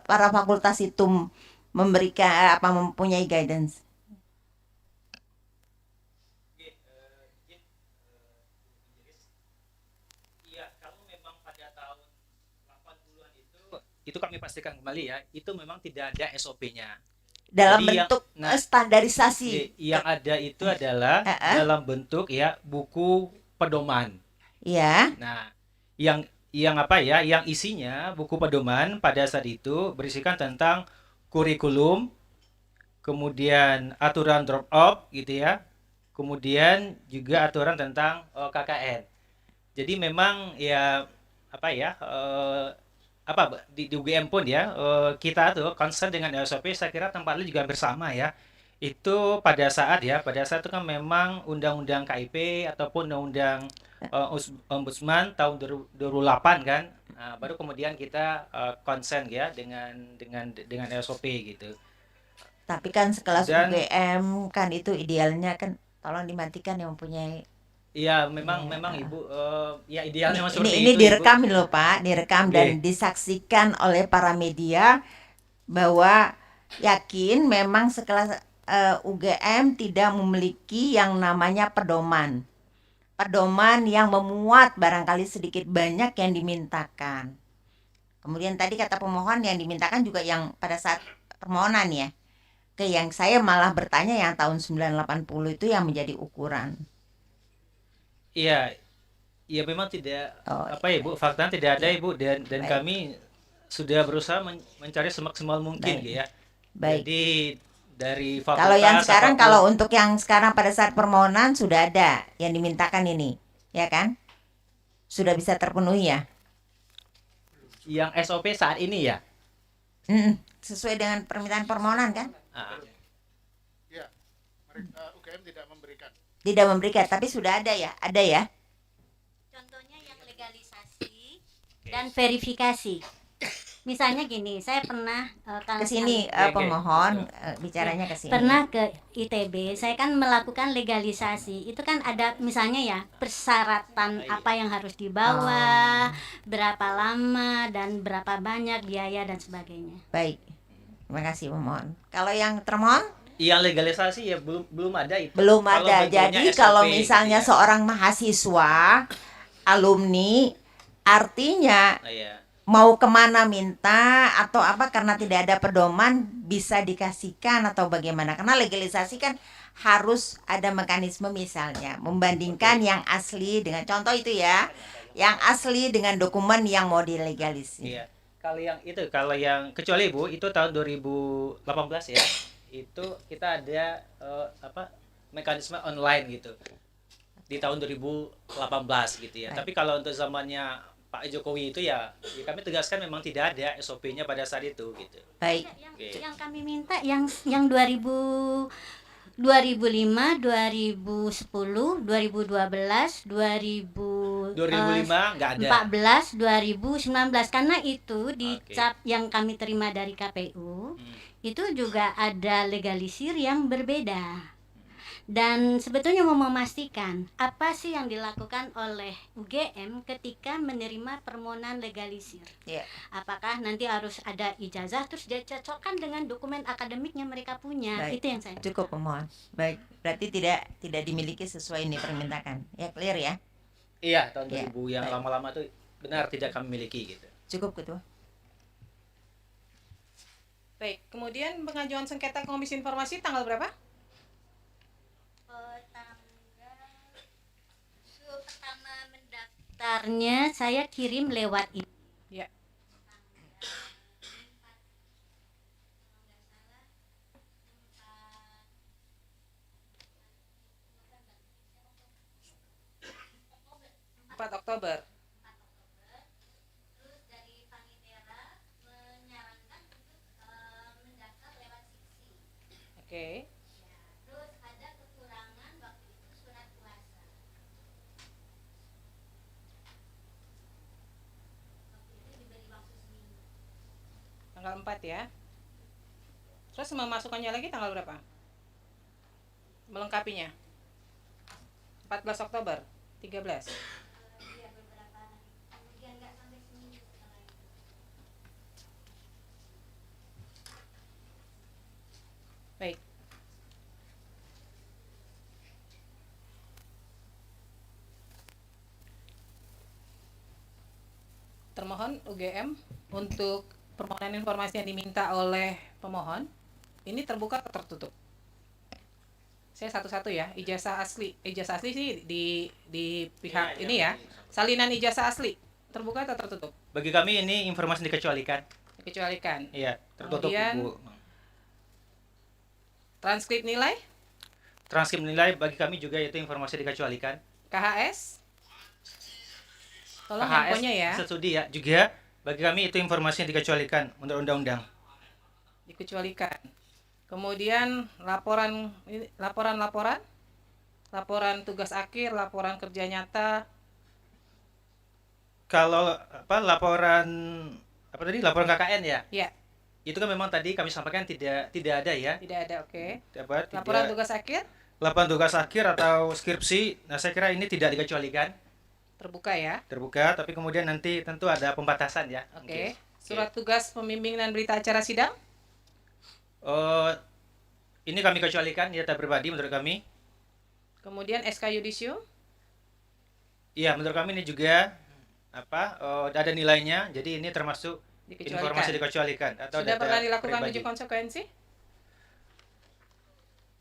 para fakultas itu memberikan mempunyai guidance? Iya, kalau memang pada tahun 80-an itu kami pastikan kembali ya, itu memang tidak ada SOP-nya. Dalam Jadi bentuk standarisasi. Yang ada itu adalah dalam bentuk ya buku pedoman. Ya. Nah, yang isinya buku pedoman pada saat itu berisikan tentang kurikulum, kemudian aturan drop out gitu ya, kemudian juga aturan tentang KKN. Jadi memang ya di UGM pun ya kita tuh concern dengan SOP, saya kira tempatnya juga hampir sama ya. Itu pada saat itu kan memang undang-undang KIP ataupun undang-undang Ombudsman tahun 2008 kan. Nah, baru kemudian kita concern ya dengan SOP gitu. Tapi kan sekelas UGM kan itu idealnya kan tolong dimatikan yang mempunyai. Iya, memang Ibu ya idealnya memang seperti ini itu. direkam loh Pak, direkam dan disaksikan oleh para media bahwa yakin memang sekelas UGM tidak memiliki yang namanya pedoman yang memuat barangkali sedikit banyak yang dimintakan. Kemudian tadi kata pemohon yang dimintakan juga yang pada saat permohonan ya. Yang saya malah bertanya yang tahun 1980 itu yang menjadi ukuran. Iya, memang tidak Ibu, faktanya tidak ada Ibu dan kami sudah berusaha mencari semaksimal mungkin gitu ya. Baik. Jadi dari fakultas. Kalau yang sekarang, kalau untuk yang sekarang pada saat permohonan sudah ada yang dimintakan ini, ya kan? Sudah bisa terpenuhi ya? Yang SOP saat ini ya? Sesuai dengan permintaan permohonan kan? Ya, UGM tidak memberikan. Tidak memberikan, tapi sudah ada ya? Ada ya? Contohnya yang legalisasi dan verifikasi. Misalnya gini, saya pernah ke sini pemohon bicaranya ke sini. Pernah ke ITB, saya kan melakukan legalisasi. Itu kan ada misalnya ya persyaratan apa yang harus dibawa, berapa lama dan berapa banyak biaya dan sebagainya. Baik. Terima kasih pemohon. Kalau yang termohon? Yang legalisasi ya belum ada itu. Belum ada. Jadi kalau misalnya seorang mahasiswa, alumni, artinya mau kemana minta atau apa karena tidak ada pedoman bisa dikasihkan atau bagaimana? Karena legalisasi kan harus ada mekanisme misalnya membandingkan yang asli dengan contoh itu ya, yang asli dengan dokumen yang mau dilegalisir. Iya. Kalau yang kecuali Bu itu tahun 2018 ya. Itu kita ada mekanisme online gitu. Di tahun 2018 gitu ya. Tapi kalau untuk zamannya Pak Jokowi itu ya kami tegaskan memang tidak ada SOP-nya pada saat itu gitu. Baik. Yang kami minta yang 2018 2005, 2010, 2012, 2005 nggak ada. 2014, 2019 karena itu di Oke. cap yang kami terima dari KPU itu juga ada legalisir yang berbeda. Dan sebetulnya mau memastikan apa sih yang dilakukan oleh UGM ketika menerima permohonan legalisir. Iya. Apakah nanti harus ada ijazah terus dicocokkan dengan dokumen akademik yang mereka punya. Baik. Itu yang saya. Cukup pemohon. Baik, berarti tidak dimiliki sesuai ini permintaan. Ya, clear ya? Iya, tahun Iya, 2000 yang baik. lama-lama tuh benar tidak kami miliki gitu. Cukup Ketua. Baik, kemudian pengajuan sengketa Komisi Informasi tanggal berapa? Pertama mendaftarnya saya kirim lewat itu. Ya. Oktober. Terus dari Panitera menyarankan untuk mendaftar lewat Siksi. Oke. Ya, terus ada kekurangan waktu itu surat kuasa. Waktu itu diberi waktu seminggu. Tanggal 4 ya. Terus memasukkannya lagi tanggal berapa? Melengkapinya. 14 Oktober, 13. Iya, beberapa hari. Kemudian nggak sampai seminggu setelah itu. Baik. Termohon UGM untuk permohonan informasi yang diminta oleh pemohon ini terbuka atau tertutup? Saya satu-satu ya. Ijazah asli sih di pihak Iya, ini ya. Salinan ijazah asli terbuka atau tertutup? Bagi kami ini informasi dikecualikan. Dikecualikan. Iya, tertutup Kemudian, Bu. Transkrip nilai Transkrip nilai bagi kami juga itu informasi dikecualikan. KHS. Tolong KHS handphonenya ya. studi ya juga bagi kami itu informasi yang dikecualikan menurut undang-undang. Dikecualikan. Kemudian laporan tugas akhir, laporan kerja nyata, Kalau laporan laporan KKN ya. ya Itu kan memang tadi kami sampaikan tidak ada ya. tidak ada. Oke. Tidak. Laporan tugas akhir Laporan tugas akhir atau skripsi. Nah, saya kira ini tidak dikecualikan, terbuka ya. terbuka, tapi kemudian nanti tentu ada pembatasan ya. Oke. Surat tugas pembimbing dan berita acara sidang, Ini kami kecualikan data pribadi menurut kami. kemudian SK Yudisium, Iya, menurut kami ini juga ada nilainya. Jadi ini termasuk dikecualikan. informasi dikecualikan atau Sudah data pernah dilakukan pribadi. uji konsekuensi?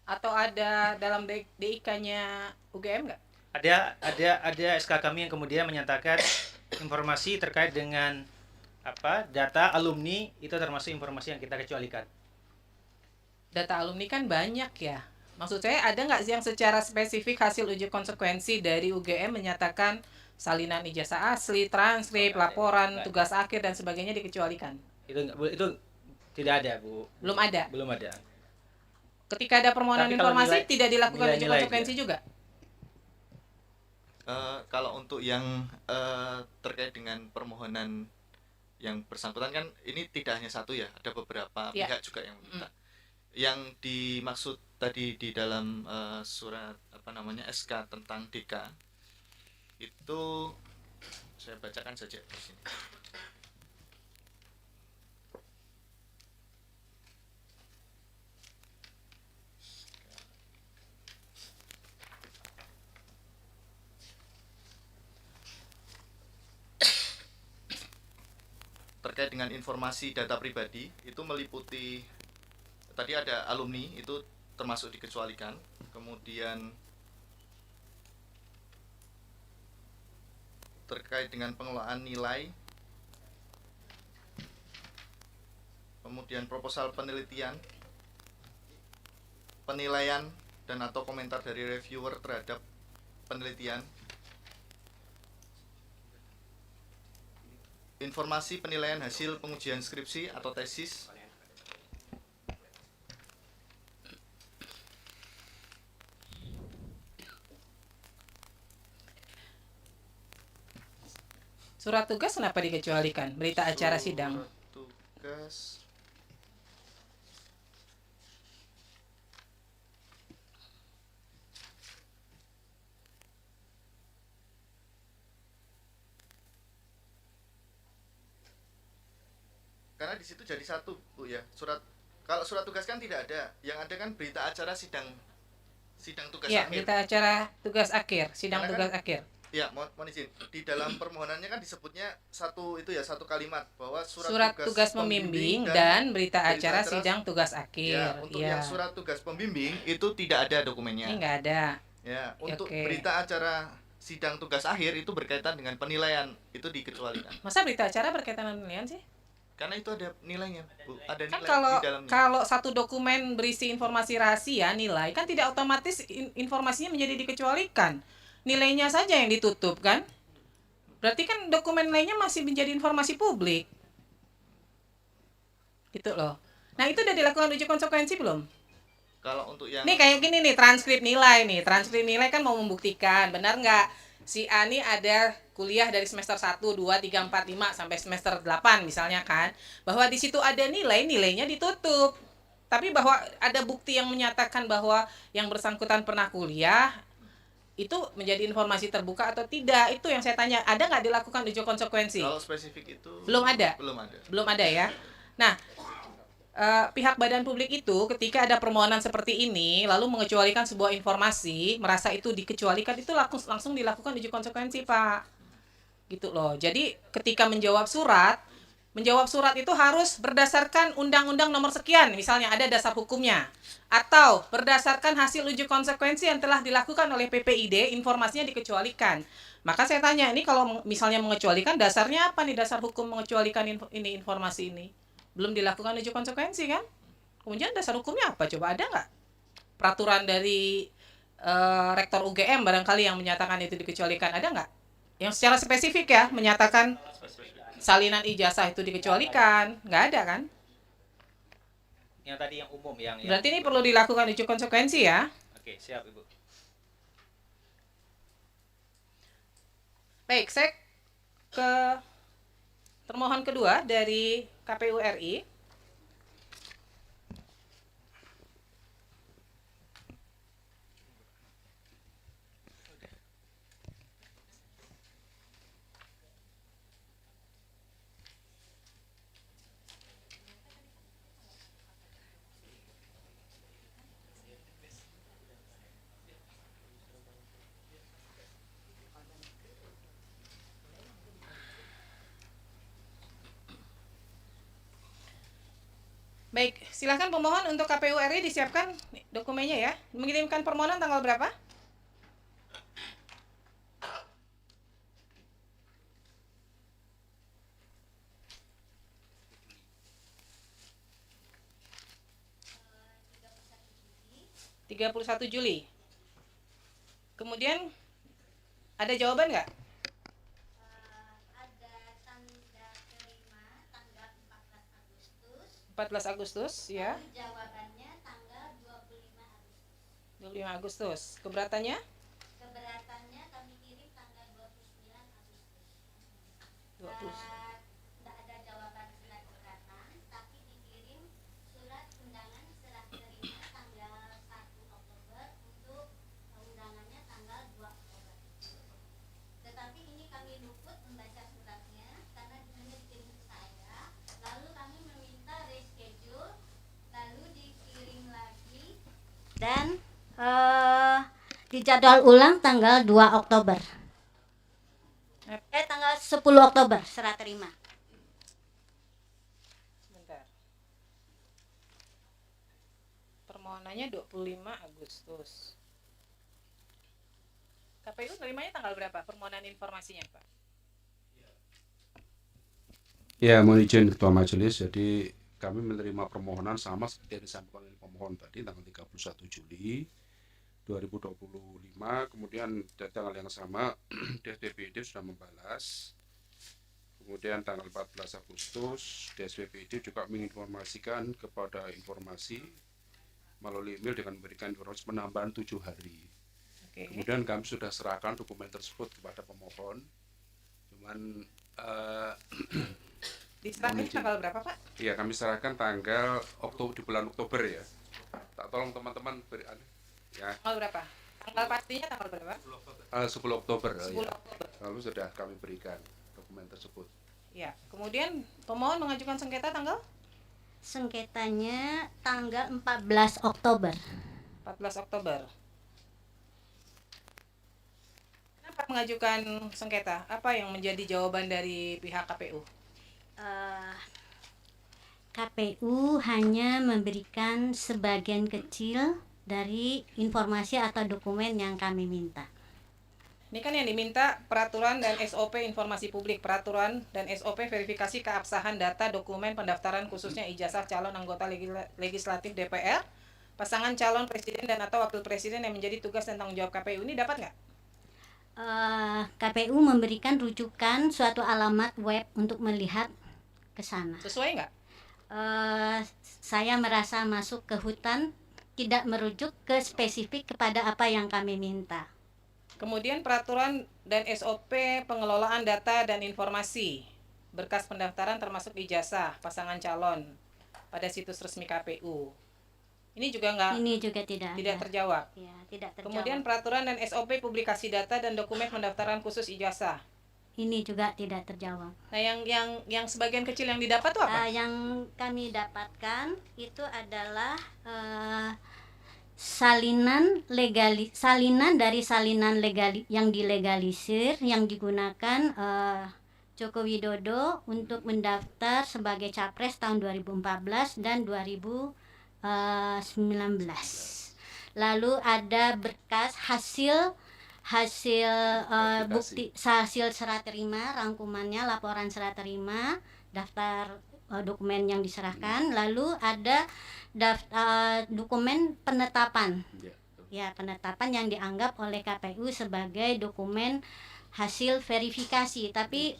Atau ada dalam DIK-nya UGM nggak? Ada SK kami yang kemudian menyatakan informasi terkait dengan data alumni itu termasuk informasi yang kita kecualikan. Data alumni kan banyak ya. Maksud saya ada nggak sih yang secara spesifik hasil uji konsekuensi dari UGM menyatakan salinan ijazah asli, transkrip, laporan, tugas akhir dan sebagainya dikecualikan? Itu tidak ada, Bu. Belum ada. Belum ada. Ketika ada permohonan Tapi kalau informasi nilai- tidak dilakukan uji nilai-nilai konsekuensi juga? Kalau untuk yang terkait dengan permohonan yang bersangkutan kan ini tidak hanya satu ya, ada beberapa Ya. pihak juga yang meminta. Yang dimaksud tadi di dalam surat SK tentang DK itu saya bacakan saja di sini. Terkait dengan informasi data pribadi itu meliputi tadi ada alumni itu termasuk dikecualikan, kemudian terkait dengan pengelolaan nilai, kemudian proposal penelitian, penilaian dan atau komentar dari reviewer terhadap penelitian, informasi penilaian hasil pengujian skripsi atau tesis, Surat tugas kenapa dikecualikan? Berita acara sidang. Surat tugas. Karena di situ jadi satu, Bu ya. Kalau surat tugas kan tidak ada. Yang ada kan berita acara sidang tugas Ya, akhir. berita acara tugas akhir, sidang Karena tugas kan- akhir. Ya, mohon izin. Di dalam permohonannya kan disebutnya satu kalimat bahwa Surat tugas pembimbing dan berita acara sidang tugas akhir. Ya, untuk yang surat tugas pembimbing itu tidak ada dokumennya. Ini nggak ada. Ya, untuk Oke. berita acara sidang tugas akhir itu berkaitan dengan penilaian, itu dikecualikan. Masa berita acara berkaitan dengan penilaian sih? Karena itu ada nilainya, Bu. Ada Kan nilai kalau di dalamnya. kalau satu dokumen berisi informasi rahasia nilai kan tidak otomatis informasinya menjadi dikecualikan. Nilainya saja yang ditutup kan? Berarti kan dokumen lainnya masih menjadi informasi publik. Gitu loh. Nah, itu udah dilakukan uji konsekuensi belum? Kalau untuk yang Nih kayak gini nih, transkrip nilai nih. Transkrip nilai kan mau membuktikan, benar nggak? Si A nih ada kuliah dari semester 1, 2, 3, 4, 5 sampai semester 8 misalnya kan. Bahwa di situ ada nilainya ditutup. Tapi bahwa ada bukti yang menyatakan bahwa yang bersangkutan pernah kuliah, itu menjadi informasi terbuka atau tidak? Itu yang saya tanya. Ada nggak dilakukan uji konsekuensi? kalau spesifik itu Belum ada? Belum ada ya. Nah, pihak badan publik itu ketika ada permohonan seperti ini lalu mengecualikan sebuah informasi, merasa itu dikecualikan, itu langsung dilakukan uji konsekuensi, Pak. Gitu loh. Jadi ketika menjawab surat itu harus berdasarkan undang-undang nomor sekian, misalnya ada dasar hukumnya, atau berdasarkan hasil uji konsekuensi yang telah dilakukan oleh PPID, informasinya dikecualikan. Maka saya tanya, ini kalau misalnya mengecualikan, dasarnya apa nih dasar hukum mengecualikan informasi ini? Belum dilakukan uji konsekuensi kan? Kemudian dasar hukumnya apa? Coba ada nggak? Peraturan dari rektor UGM barangkali yang menyatakan itu dikecualikan, ada nggak? Yang secara spesifik ya menyatakan salinan ijazah itu dikecualikan, nggak ada kan? Yang tadi yang umum yang Berarti ini perlu dilakukan uji konsekuensi ya. Oke, siap Ibu. Baik, saya ke termohon kedua dari KPU RI. Baik, silakan pemohon untuk KPU RI disiapkan dokumennya ya. Mengirimkan permohonan tanggal berapa? Juli. Kemudian ada jawaban nggak? Ada tanda terima tanggal 14 Agustus. 14 Agustus ya. Lalu jawabannya tanggal 25 Agustus. 25 Agustus. Keberatannya? Keberatannya kami kirim tanggal 29 Agustus. 20. Tidak ada jawaban surat keberatan, tapi dikirim surat undangan serah terima tanggal 1 Oktober untuk undangannya tanggal 2 Oktober. Tetapi ini kami luput membaca suratnya karena hanya dikirim ke saya. Lalu kami meminta reschedule, lalu dikirim lagi dan dijadwal ulang tanggal 2 Oktober. Tanggal 10 Oktober serah terima. Sebentar. Permohonannya 25 Agustus. KPU nerimanya tanggal berapa? Permohonan informasinya, Pak? Ya, mohon izin Ketua Majelis. Jadi kami menerima permohonan sama seperti yang disampaikan oleh pemohon tadi tanggal 31 Juli 2025. Kemudian di tanggal yang sama DSPPID sudah membalas. Kemudian tanggal 14 Agustus DSPPID juga menginformasikan kepada informasi melalui email dengan memberikan informasi penambahan 7 hari. Oke. Kemudian kami sudah serahkan dokumen tersebut kepada pemohon. Cuman Eh, Diserahkan mohon izin. tanggal berapa, Pak? Iya, kami serahkan tanggal di bulan Oktober ya. Tak tolong teman-teman ya. Tanggal berapa? Tanggal pastinya tanggal berapa? 10 Oktober. 10 ya. Oktober. Lalu sudah kami berikan dokumen tersebut. Ya, kemudian pemohon mengajukan sengketa tanggal Sengketanya tanggal 14 Oktober. 14 Oktober. Kenapa mengajukan sengketa? Apa yang menjadi jawaban dari pihak KPU? KPU hanya memberikan sebagian kecil dari informasi atau dokumen yang kami minta. Ini kan yang diminta peraturan dan SOP informasi publik, peraturan dan SOP verifikasi keabsahan data dokumen pendaftaran khususnya ijazah calon anggota legislatif DPR, pasangan calon presiden dan atau wakil presiden yang menjadi tugas dan tanggung jawab KPU. Ini dapat nggak? KPU memberikan rujukan suatu alamat web untuk melihat ke sana. Sesuai nggak? Saya merasa masuk ke hutan tidak merujuk ke spesifik kepada apa yang kami minta. Kemudian peraturan dan SOP pengelolaan data dan informasi, berkas pendaftaran termasuk ijazah pasangan calon pada situs resmi KPU. Ini juga tidak terjawab. Ya, tidak terjawab. Kemudian peraturan dan SOP publikasi data dan dokumen pendaftaran khusus ijazah. Ini juga tidak terjawab. Nah, yang sebagian kecil yang didapat itu apa? Yang kami dapatkan itu adalah salinan dari salinan yang dilegalisir yang digunakan Joko Widodo untuk mendaftar sebagai capres tahun 2014 dan 2019. Lalu ada berkas hasil bukti hasil serah terima, rangkumannya laporan serah terima, daftar dokumen yang diserahkan, lalu ada dokumen penetapan. Ya, penetapan yang dianggap oleh KPU sebagai dokumen hasil verifikasi, tapi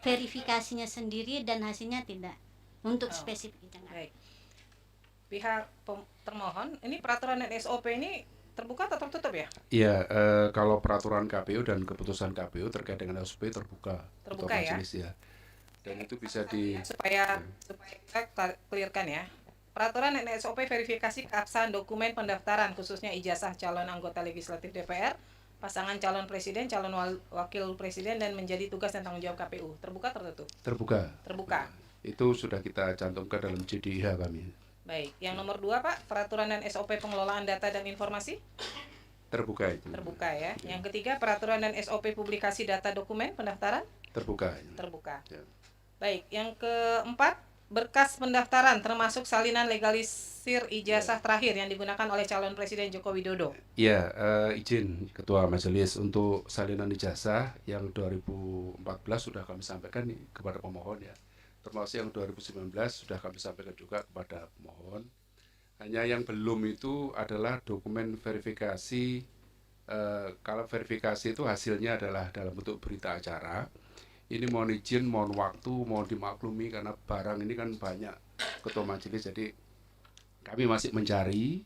verifikasinya sendiri dan hasilnya tidak untuk spesifik. Baik. Pihak termohon, ini peraturan dan SOP ini terbuka atau tertutup ya? Iya, kalau peraturan KPU dan keputusan KPU terkait dengan SOP terbuka. Terbuka ya? Majelis, ya. Dan itu bisa supaya kita clearkan ya. Peraturan dan SOP verifikasi keabsahan dokumen pendaftaran khususnya ijazah calon anggota legislatif DPR, pasangan calon presiden, calon wakil presiden dan menjadi tugas dan tanggung jawab KPU. Terbuka tertutup? Terbuka. Terbuka. Itu sudah kita cantumkan dalam JDIH kami. Baik, yang nomor 2 Pak, peraturan dan SOP pengelolaan data dan informasi? Terbuka itu. Terbuka ya. Yang ketiga, peraturan dan SOP publikasi data dokumen pendaftaran? Terbuka. Terbuka. Ya. Baik, yang keempat, berkas pendaftaran termasuk salinan legalisir ijazah terakhir yang digunakan oleh calon presiden Joko Widodo. Ya, izin Ketua Majelis untuk salinan ijazah yang 2014 sudah kami sampaikan kepada pemohon ya. Termasuk yang 2019 sudah kami sampaikan juga kepada pemohon. Hanya yang belum itu adalah dokumen verifikasi. Kalau verifikasi itu hasilnya adalah dalam bentuk berita acara. Ini mohon izin, mohon waktu, mohon dimaklumi karena barang ini kan banyak Ketua Majelis, jadi kami masih mencari.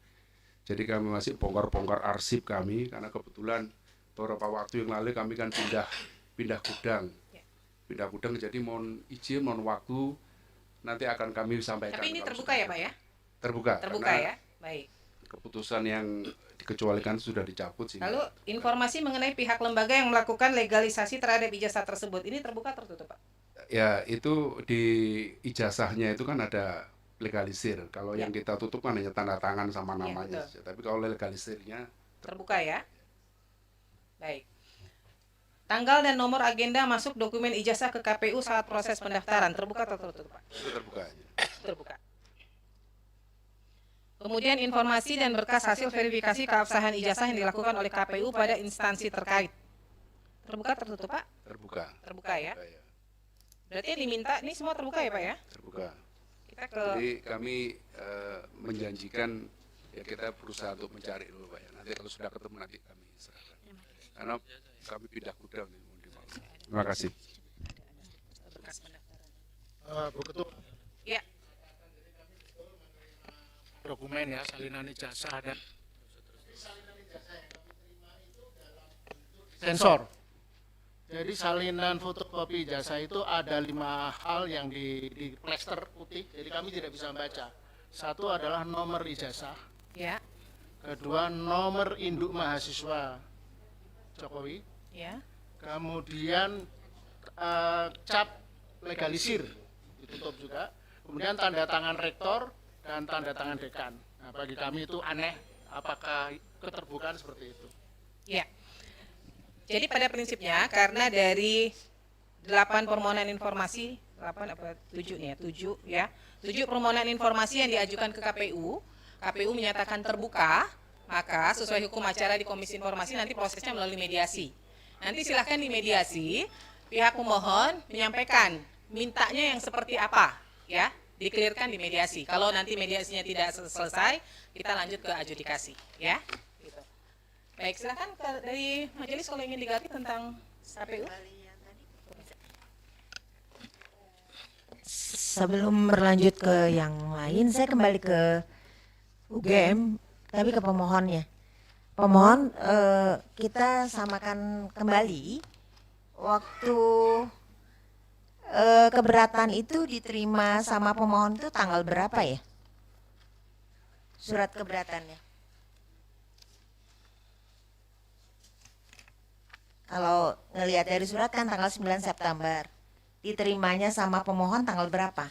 Jadi kami masih bongkar-bongkar arsip kami karena kebetulan beberapa waktu yang lalu kami kan pindah gudang. Pindah gudang, jadi mohon izin, mohon waktu, nanti akan kami sampaikan. Tapi ini terbuka ya Pak ya? Terbuka. Terbuka ya, baik. Keputusan yang dikecualikan sudah dicabut sih. Lalu informasi mengenai pihak lembaga yang melakukan legalisasi terhadap ijazah tersebut, ini terbuka tertutup Pak? Ya, itu di ijazahnya itu kan ada legalisir. Kalau yang kita tutup kan hanya tanda tangan sama namanya. Tapi kalau legalisirnya terbuka ya. Baik. Tanggal dan nomor agenda masuk dokumen ijazah ke KPU saat proses pendaftaran terbuka atau tertutup Pak? Terbuka. Terbuka. Kemudian informasi dan berkas hasil verifikasi keabsahan ijazah yang dilakukan oleh KPU pada instansi terkait. Terbuka tertutup Pak? Terbuka. Terbuka ya. Berarti yang diminta ini semua terbuka ya Pak ya? Terbuka. Jadi kami menjanjikan ya kita berusaha untuk mencari dulu Pak ya. Nanti kalau sudah ketemu nanti kami serahkan. Karena kami pindah gudang. Terima kasih. Bu Ketua. Ya. Dokumen ya, salinan ijazah dan sensor. Jadi salinan fotokopi ijazah itu ada 5 hal yang di plester putih, jadi kami tidak bisa membaca. Satu adalah nomor ijazah, Ya, kedua nomor induk mahasiswa Jokowi, ya. kemudian cap legalisir ditutup juga, kemudian tanda tangan rektor dan tanda tangan dekan. Nah, bagi kami itu aneh, apakah keterbukaan seperti itu? Ya. Jadi pada prinsipnya karena dari 8 permohonan informasi, 8 apa 7 nih ya, 7 ya. 7 permohonan informasi yang diajukan ke KPU, KPU menyatakan terbuka, maka sesuai hukum acara di Komisi Informasi nanti prosesnya melalui mediasi. Nanti silahkan di mediasi, pihak pemohon menyampaikan mintanya yang seperti apa, ya, dikelirkan di mediasi. Kalau nanti mediasinya tidak selesai, kita lanjut ke adjudikasi, ya. Gitu. Baik, silahkan dari majelis kalau ingin diganti tentang KPU. Sebelum berlanjut ke yang lain, saya kembali ke UGM, tapi ke pemohonnya. Pemohon, kita samakan kembali waktu keberatan itu diterima sama pemohon itu tanggal berapa ya? Surat keberatannya. Kalau ngelihat dari surat kan tanggal 9 September. Diterimanya sama pemohon tanggal berapa?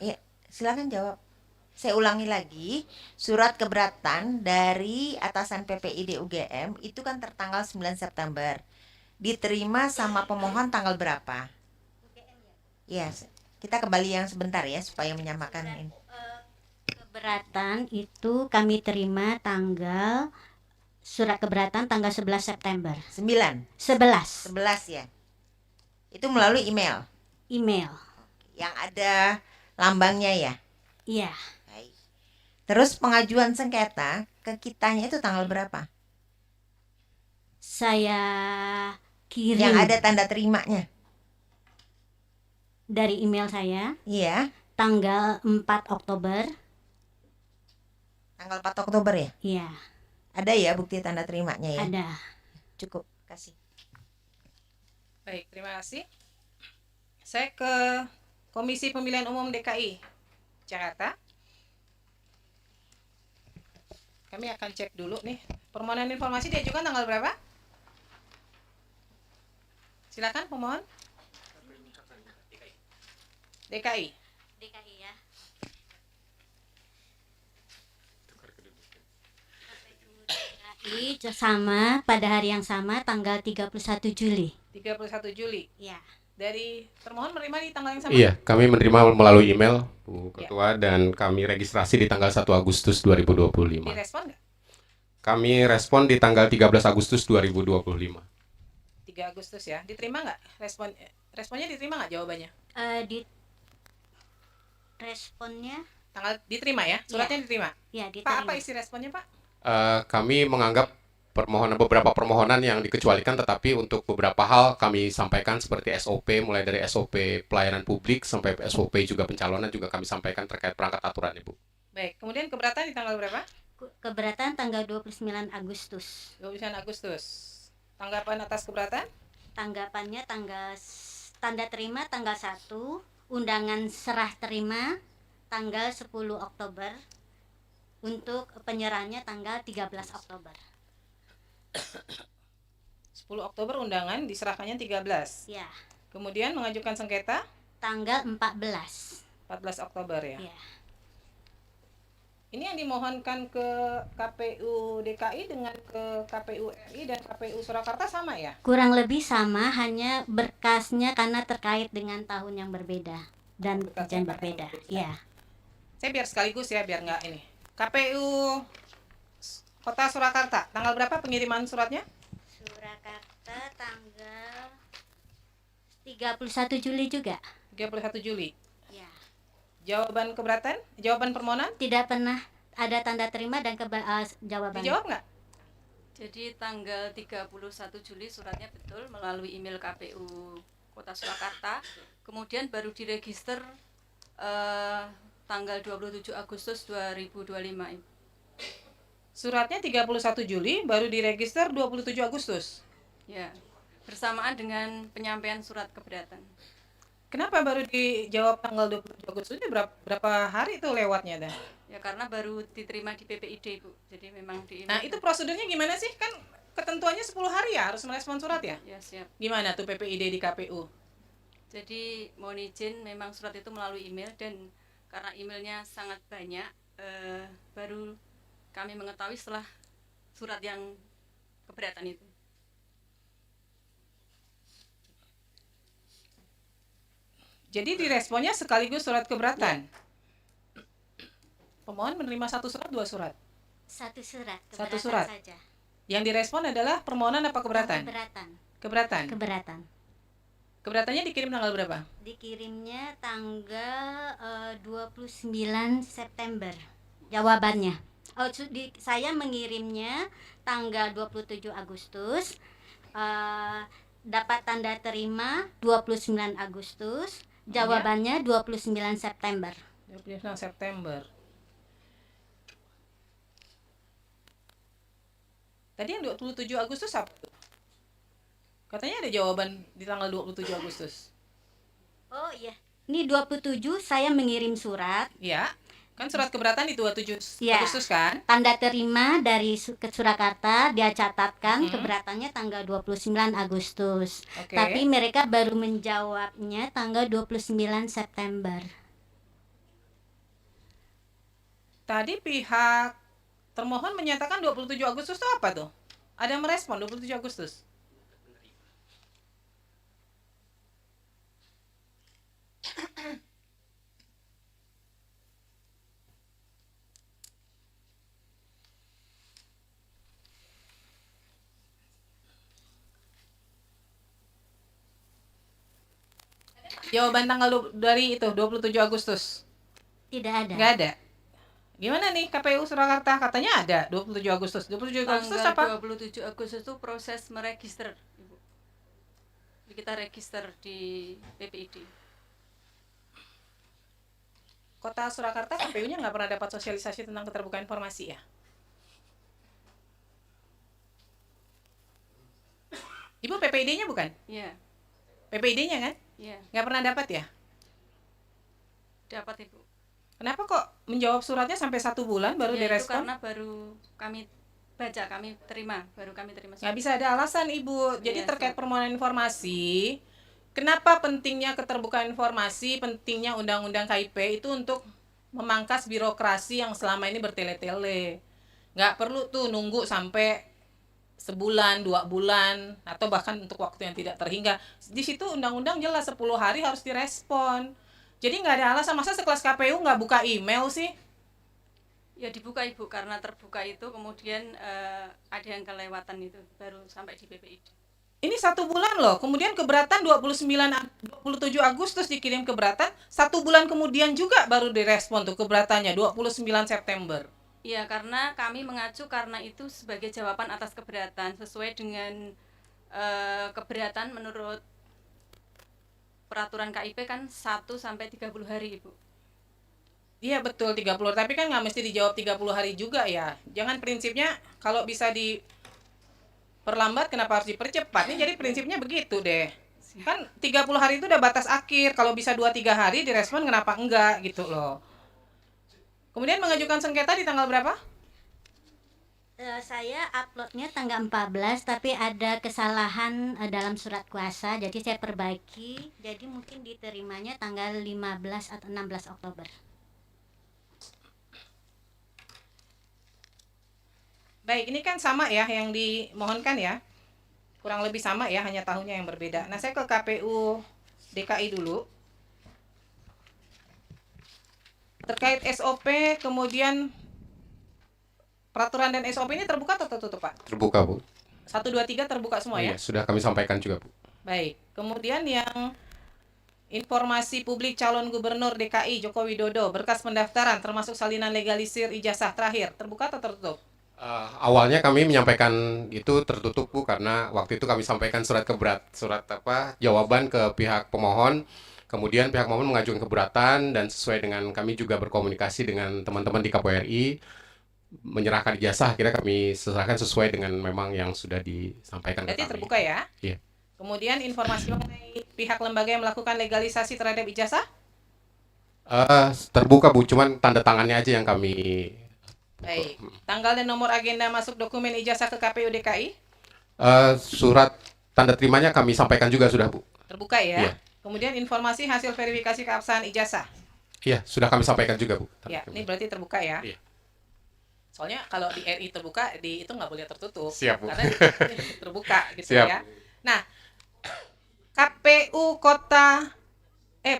Iya, silakan jawab. Saya ulangi lagi, surat keberatan dari atasan PPID UGM itu kan tertanggal 9 September. Diterima sama pemohon tanggal berapa? Iya, kita kembali yang sebentar ya supaya menyamakan ini. Keberatan itu kami terima surat keberatan tanggal 11 September. 9. 11. 11 ya. Itu melalui email. Email. Yang ada lambangnya ya. Iya. Baik. Terus pengajuan sengketa ke kitanya itu tanggal berapa? Saya kirim. Yang ada tanda terimanya. Dari email saya. Iya. Tanggal 4 Oktober. Tanggal 4 Oktober ya? Iya. Ada ya bukti tanda terimanya ya? Ada. Cukup, kasih. Baik, terima kasih. Saya ke Komisi Pemilihan Umum DKI Jakarta. Kami akan cek dulu nih. Permohonan informasi diajukan tanggal berapa? Silakan pemohon. DKI. DKI ya. DKI sama pada hari yang sama tanggal 31 Juli. 31 Juli. Ya. Dari termohon menerima di tanggal yang sama? Iya, kami menerima melalui email Bu Ketua dan kami registrasi di tanggal 1 Agustus 2025. Direspon nggak? Kami respon di tanggal 13 Agustus 2025. 3 Agustus ya. Diterima nggak? Responnya diterima nggak jawabannya? Di responnya tanggal diterima ya? Suratnya diterima? Ya, Pak, diterima. apa isi responnya, Pak? Kami menganggap beberapa permohonan yang dikecualikan, tetapi untuk beberapa hal kami sampaikan seperti SOP, mulai dari SOP pelayanan publik sampai SOP juga pencalonan juga kami sampaikan terkait perangkat aturan, Ibu. Baik, kemudian keberatan di tanggal berapa? Keberatan tanggal 29 Agustus. 29 Agustus. Tanggapan atas keberatan? Tanggapannya tanda terima tanggal 1, undangan serah terima tanggal 10 Oktober, untuk penyerahannya tanggal 13 Oktober. 10 Oktober undangan diserahkannya 13. Ya. Kemudian mengajukan sengketa tanggal 14 Oktober ya. Ya. Ini yang dimohonkan ke KPU DKI dengan ke KPU RI dan KPU Surakarta sama ya? Kurang lebih sama, hanya berkasnya karena terkait dengan tahun yang berbeda dan yang berbeda. Ya. Saya biar sekaligus ya, biar nggak ini. KPU Kota Surakarta, tanggal berapa pengiriman suratnya? Surakarta tanggal 31 Juli juga. 31 Juli. Ya. Jawaban keberatan? Jawaban permohonan? Tidak pernah ada tanda terima dan jawaban. Dijawab nggak? Jadi tanggal 31 Juli suratnya betul melalui email KPU Kota Surakarta. Kemudian baru diregister tanggal 27 Agustus 2025. Suratnya 31 Juli baru diregister 27 Agustus. Ya, bersamaan dengan penyampaian surat keberatan. Kenapa baru dijawab tanggal 27 Agustus? Ini berapa hari itu lewatnya dah? Ya karena baru diterima di PPID, Bu. Jadi memang di Nah, itu prosedurnya gimana sih? Kan ketentuannya 10 hari ya harus merespon surat ya? Ya, siap. Gimana tuh PPID di KPU? Jadi mohon izin memang surat itu melalui email, dan karena emailnya sangat banyak, baru kami mengetahui setelah surat yang keberatan itu. Jadi diresponnya sekaligus surat keberatan? Pemohon menerima satu surat, dua surat? Satu surat, Satu keberatan surat. saja. Yang direspon adalah permohonan apa keberatan? Keberatan. Keberatan. Keberatan. Keberatannya dikirim tanggal berapa? Dikirimnya tanggal 29 September. Jawabannya. Saya mengirimnya tanggal 27 Agustus. Dapat tanda terima 29 Agustus. Jawabannya 29 September. 29 September. Tadi yang 27 Agustus apa? Katanya ada jawaban di tanggal 27 Agustus. Oh iya. Ini 27 saya mengirim surat. Ya. Kan surat keberatan di 27 Ya. Agustus kan? Tanda terima dari ke Surakarta, dia catatkan keberatannya tanggal 29 Agustus. Oke. Tapi mereka baru menjawabnya tanggal 29 September. Tadi pihak termohon menyatakan 27 Agustus itu apa tuh? Ada merespon 27 Agustus? Jawaban tanggal dari itu 27 Agustus. Tidak ada. Nggak ada. Gimana nih KPU Surakarta? Katanya ada 27 Agustus. 27 Agustus Tanggal apa? 27 Agustus itu proses meregister, Ibu. Jadi kita register di PPID. Kota Surakarta KPU-nya nggak pernah dapat sosialisasi tentang keterbukaan informasi ya? Ibu PPID-nya bukan? Iya. PPID-nya kan? Iya. Nggak pernah dapat ya? Dapat, Ibu. Kenapa kok menjawab suratnya sampai 1 bulan baru Ya, itu direspon? karena baru kami baca, kami terima, baru kami terima. Nggak bisa ada alasan Ibu. Jadi Iya, terkait permohonan informasi, kenapa pentingnya keterbukaan informasi, pentingnya undang-undang KIP itu untuk memangkas birokrasi yang selama ini bertele-tele. Nggak perlu tuh nunggu sampai sebulan, 2 bulan, atau bahkan untuk waktu yang tidak terhingga. Di situ undang-undang jelas 10 hari harus direspon. Jadi nggak ada alasan, masa sekelas KPU nggak buka email sih? Ya dibuka, Ibu, karena terbuka itu kemudian ada yang kelewatan itu baru sampai di PPID. Ini 1 bulan loh, kemudian keberatan 27 Agustus dikirim keberatan, 1 bulan kemudian juga baru direspon tuh keberatannya 29 September. Iya, karena kami mengacu karena itu sebagai jawaban atas keberatan sesuai dengan keberatan menurut peraturan KIP kan 1 sampai 30 hari, Ibu. Iya betul 30, tapi kan nggak mesti dijawab 30 hari juga ya. Jangan prinsipnya kalau bisa diperlambat kenapa harus dipercepat? Ini jadi prinsipnya begitu deh. Kan 30 hari itu udah batas akhir, kalau bisa 2-3 hari direspon kenapa enggak gitu loh. Kemudian mengajukan sengketa di tanggal berapa? Saya uploadnya tanggal 14, tapi ada kesalahan dalam surat kuasa, jadi saya perbaiki. Jadi mungkin diterimanya tanggal 15 atau 16 Oktober. Baik, ini kan sama ya yang dimohonkan ya. Kurang lebih sama ya, hanya tahunnya yang berbeda. Nah, saya ke KPU DKI dulu. Terkait SOP, kemudian peraturan dan SOP ini terbuka atau tertutup, Pak? Terbuka, Bu. 1, 2, 3 terbuka semua ya? Iya, sudah kami sampaikan juga, Bu. Baik, kemudian yang informasi publik calon gubernur DKI Joko Widodo, berkas pendaftaran termasuk salinan legalisir ijazah terakhir, terbuka atau tertutup? Awalnya kami menyampaikan itu tertutup, Bu, karena waktu itu kami sampaikan surat jawaban ke pihak pemohon. Kemudian pihak pemohon mengajukan keberatan dan sesuai dengan kami juga berkomunikasi dengan teman-teman di KPRI. menyerahkan ijazah, akhirnya kami serahkan sesuai dengan memang yang sudah disampaikan ke Berarti kami. terbuka ya. Iya. Kemudian informasi mengenai pihak lembaga yang melakukan legalisasi terhadap ijazah? Terbuka Bu, cuman tanda tangannya aja yang kami. Baik. Tanggal dan nomor agenda masuk dokumen ijazah ke KPU DKI? Surat tanda terimanya kami sampaikan juga sudah Bu. Terbuka ya. Iya. Kemudian informasi hasil verifikasi keabsahan ijazah? Iya, sudah kami sampaikan juga Bu. Ya, ini berarti terbuka ya. Iya. Soalnya kalau di RI terbuka, di itu nggak boleh tertutup. Siap, Bu. Karena terbuka gitu Siap. ya. Nah, KPU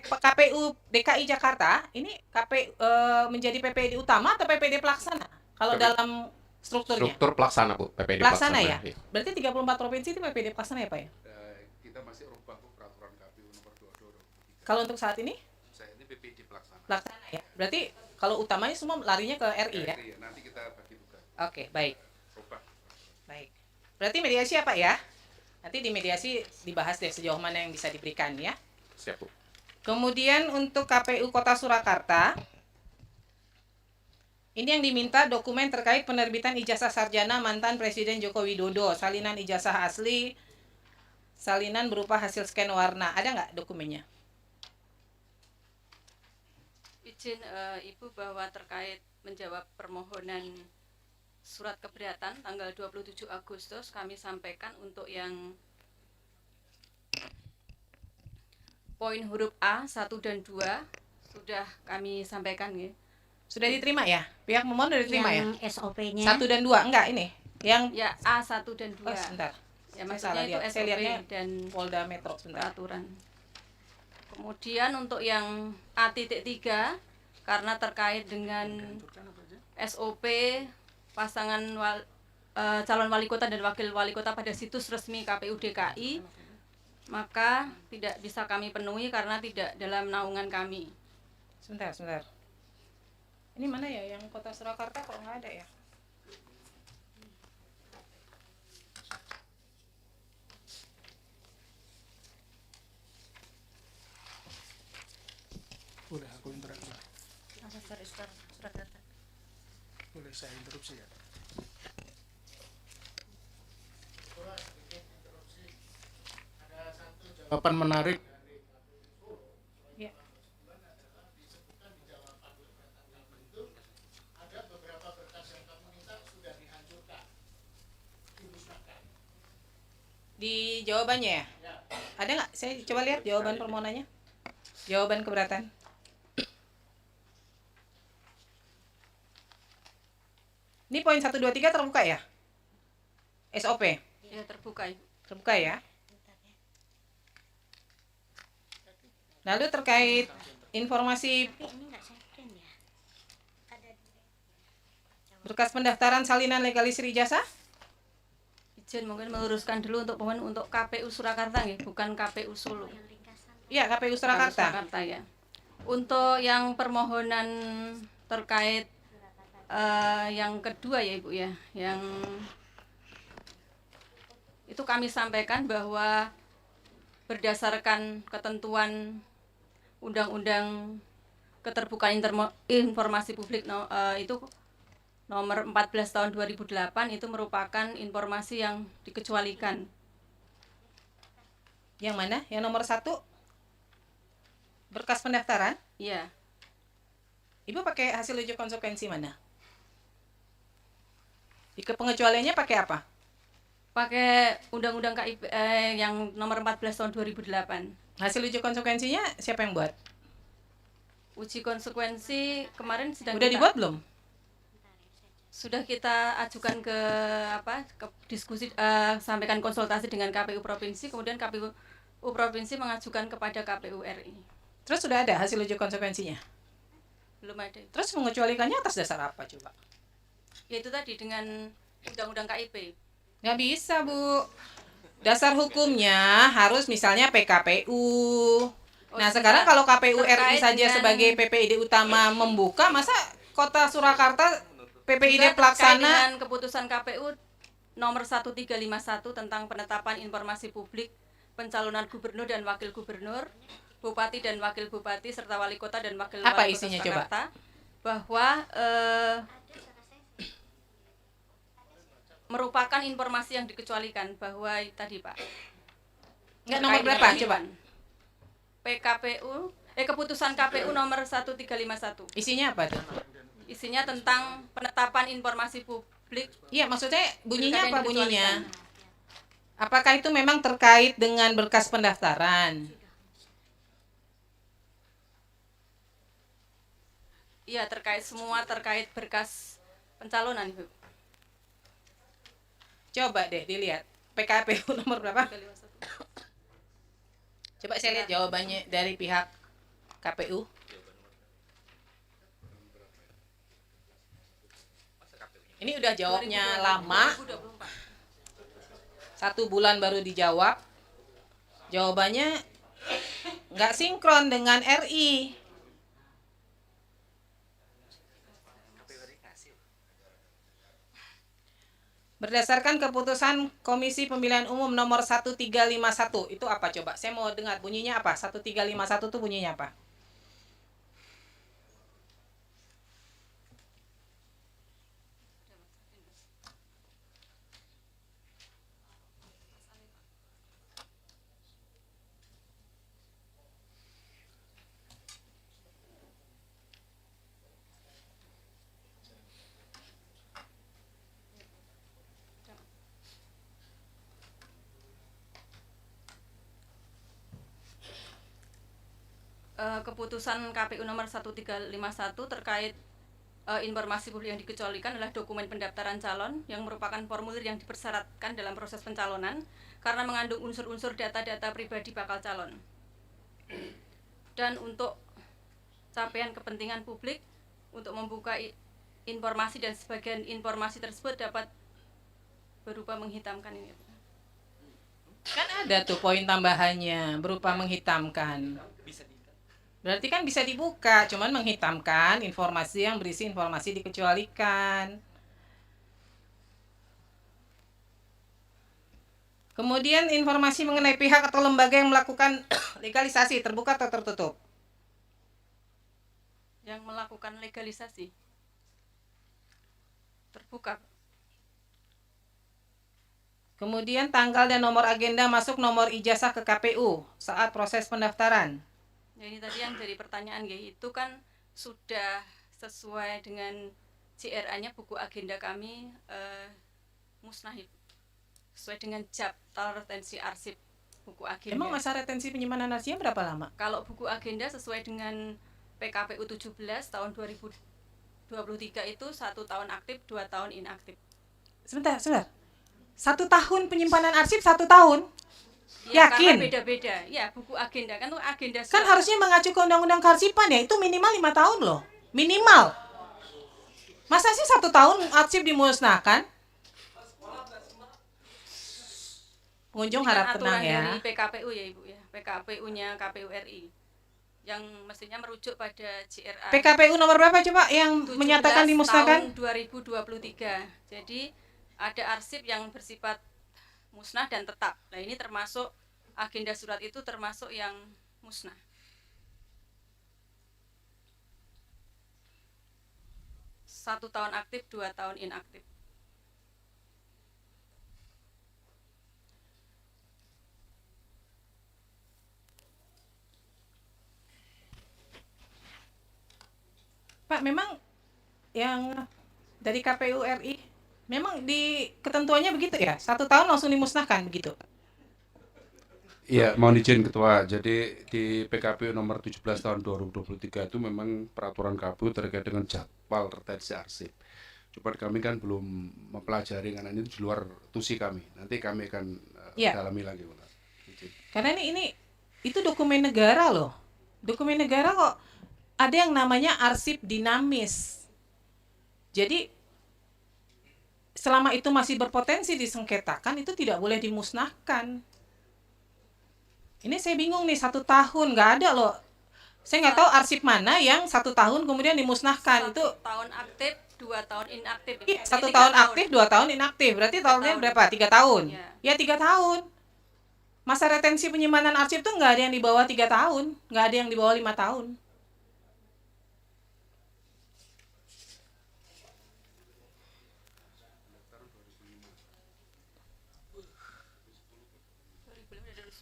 KPU DKI Jakarta ini menjadi PPD utama atau PPD pelaksana? Kalau dalam strukturnya? Struktur pelaksana Bu, PPD Pelaksana ya. Iya. Berarti 34 provinsi itu PPD pelaksana ya Pak ya? Kita masih rubah Bu peraturan KPU nomor 22. Kalau untuk saat ini? Saya ini PPD pelaksana. Pelaksana ya. Berarti kalau utamanya semua larinya ke RI ya? RI, nanti kita bagi tugas. Oke, baik. Rubah. Baik. Berarti mediasi apa ya? Nanti di mediasi dibahas deh sejauh mana yang bisa diberikan ya. Siap Bu. Kemudian untuk KPU Kota Surakarta, ini yang diminta dokumen terkait penerbitan ijazah sarjana mantan Presiden Joko Widodo, salinan ijazah asli, salinan berupa hasil scan warna. Ada nggak dokumennya? Izin Ibu bahwa terkait menjawab permohonan surat keberatan tanggal 27 Agustus kami sampaikan untuk yang poin huruf A 1 dan 2 sudah kami sampaikan ya. Sudah diterima ya? Pihak memohon sudah diterima Yang ya? SOP-nya 1 dan 2 enggak ini. Yang Ya A1 dan 2. Oh, sebentar. Ya Saya maksudnya salah itu lihat. Saya SOP lihatnya dan Polda Metro sebentar. peraturan. Kemudian untuk yang A.3 karena terkait dengan SOP pasangan calon wali kota dan wakil wali kota pada situs resmi KPU DKI, maka tidak bisa kami penuhi karena tidak dalam naungan kami. Sebentar. Ini mana ya yang Kota Surakarta kok nggak ada ya? Boleh aku interaksi. Boleh saya interupsi ya? Ada satu jawaban menarik. Ya. Ada beberapa berkas yang kami minta sudah dihancurkan, dimusnahkan. Di jawabannya ya? Ada nggak? Saya coba lihat jawaban permohonannya. Jawaban keberatan. Ini poin 1, 2, 3 terbuka ya? SOP? Ya terbuka Ibu. Terbuka ya? Lalu terkait informasi berkas pendaftaran salinan legalisir ijazah? Izin mungkin meluruskan dulu untuk pemohon untuk KPU Surakarta ya, bukan KPU Solo. Iya, KPU Surakarta. Surakarta ya. Untuk yang permohonan terkait yang kedua ya Ibu ya, yang itu kami sampaikan bahwa berdasarkan ketentuan Undang-Undang Keterbukaan Informasi Publik itu nomor 14 tahun 2008 itu merupakan informasi yang dikecualikan. Yang mana? Yang nomor 1? Berkas pendaftaran? Iya. Ibu pakai hasil uji konsekuensi mana? Di pengecualiannya pakai apa? Pakai Undang-Undang KIP yang nomor 14 tahun 2008. Hasil uji konsekuensinya siapa yang buat? Uji konsekuensi kemarin sedang Udah dibuat belum? Sudah kita ajukan ke diskusi, sampaikan konsultasi dengan KPU provinsi, kemudian KPU provinsi mengajukan kepada KPU RI. Terus sudah ada hasil uji konsekuensinya? Belum ada. Terus mengecualikannya atas dasar apa coba? Yaitu tadi dengan Undang-Undang KIP. Nggak bisa Bu. Dasar hukumnya harus misalnya PKPU. Nah sekarang kalau KPU RI saja sebagai PPID utama membuka, masa Kota Surakarta PPID pelaksana dengan keputusan KPU nomor 1351 tentang penetapan informasi publik pencalonan gubernur dan wakil gubernur, bupati dan wakil bupati serta wali kota dan wakil apa wali isinya kota Surakarta, coba? bahwa merupakan informasi yang dikecualikan bahwa tadi Pak. Enggak, nomor terkait berapa? dengan Coba. Keputusan KPU nomor 1351. Isinya apa tuh? Isinya tentang penetapan informasi publik. Iya, maksudnya bunyinya Pilkada apa yang bunyinya? dikecualikan. Apakah itu memang terkait dengan berkas pendaftaran? Iya, terkait berkas pencalonan, Ibu. Coba deh dilihat. PKPU nomor berapa? Coba saya lihat jawabannya dari pihak KPU. Ini udah jawabnya lama. 1 bulan baru dijawab. Jawabannya nggak sinkron dengan RI. Berdasarkan keputusan Komisi Pemilihan Umum nomor 1351, itu apa coba? Saya mau dengar bunyinya apa? 1351 itu bunyinya apa? Keputusan KPU nomor 1351 terkait informasi publik yang dikecualikan adalah dokumen pendaftaran calon yang merupakan formulir yang dipersyaratkan dalam proses pencalonan karena mengandung unsur-unsur data-data pribadi bakal calon. Dan untuk capaian kepentingan publik untuk membuka informasi dan sebagian informasi tersebut dapat berupa menghitamkan ini. Kan ada tuh poin tambahannya berupa menghitamkan. Berarti kan bisa dibuka, cuman menghitamkan informasi yang berisi informasi dikecualikan. Kemudian informasi mengenai pihak atau lembaga yang melakukan legalisasi terbuka atau tertutup. Yang melakukan legalisasi terbuka. Kemudian tanggal dan nomor agenda masuk nomor ijazah ke KPU saat proses pendaftaran. Ya, ini tadi yang jadi pertanyaan ya, itu kan sudah sesuai dengan CRA-nya buku agenda kami musnah sesuai dengan daftar retensi arsip buku agenda. Emang masa retensi penyimpanan arsipnya berapa lama? Kalau buku agenda sesuai dengan PKPU 17 tahun 2023 itu 1 tahun aktif, 2 tahun inaktif. Sebentar. 1 tahun penyimpanan arsip 1 tahun? Ya, Yakin? karena beda-beda. Ya, buku agenda kan tuh agenda. Kan harusnya mengacu ke undang-undang kearsipan ya, itu minimal 5 tahun loh. Minimal. Masa sih 1 tahun arsip dimusnahkan? Pengunjung harap tenang ya. Dari PKPU ya Ibu ya, PKPU-nya KPU RI. Yang mestinya merujuk pada CRA. PKPU nomor berapa coba yang 17 menyatakan dimusnahkan? tahun 2023. Jadi ada arsip yang bersifat musnah dan tetap. Nah, ini termasuk agenda surat itu termasuk yang musnah. Satu tahun aktif, 2 tahun inaktif. Pak, memang yang dari KPU RI memang di ketentuannya begitu ya? 1 tahun langsung dimusnahkan begitu? Iya, mohon izin Ketua. Jadi di PKPU nomor 17 tahun 2023 itu memang peraturan KPU terkait dengan jadwal retensi arsip. Cuma kami kan belum mempelajari karena ini di luar tusi kami. Nanti kami akan dalami lagi. Karena ini itu dokumen negara loh. Dokumen negara kok ada yang namanya arsip dinamis. Jadi selama itu masih berpotensi disengketakan itu tidak boleh dimusnahkan. Ini saya bingung nih, 1 tahun nggak ada loh. Saya nggak tahu arsip mana yang 1 tahun kemudian dimusnahkan. 1 Itu tahun aktif, 2 tahun inaktif. 1 tahun aktif, 2 tahun inaktif. Berarti tahunnya berapa? 3 tahun. Ya 3 tahun. Masa retensi penyimpanan arsip tuh nggak ada yang di bawah 3 tahun, nggak ada yang di bawah 5 tahun.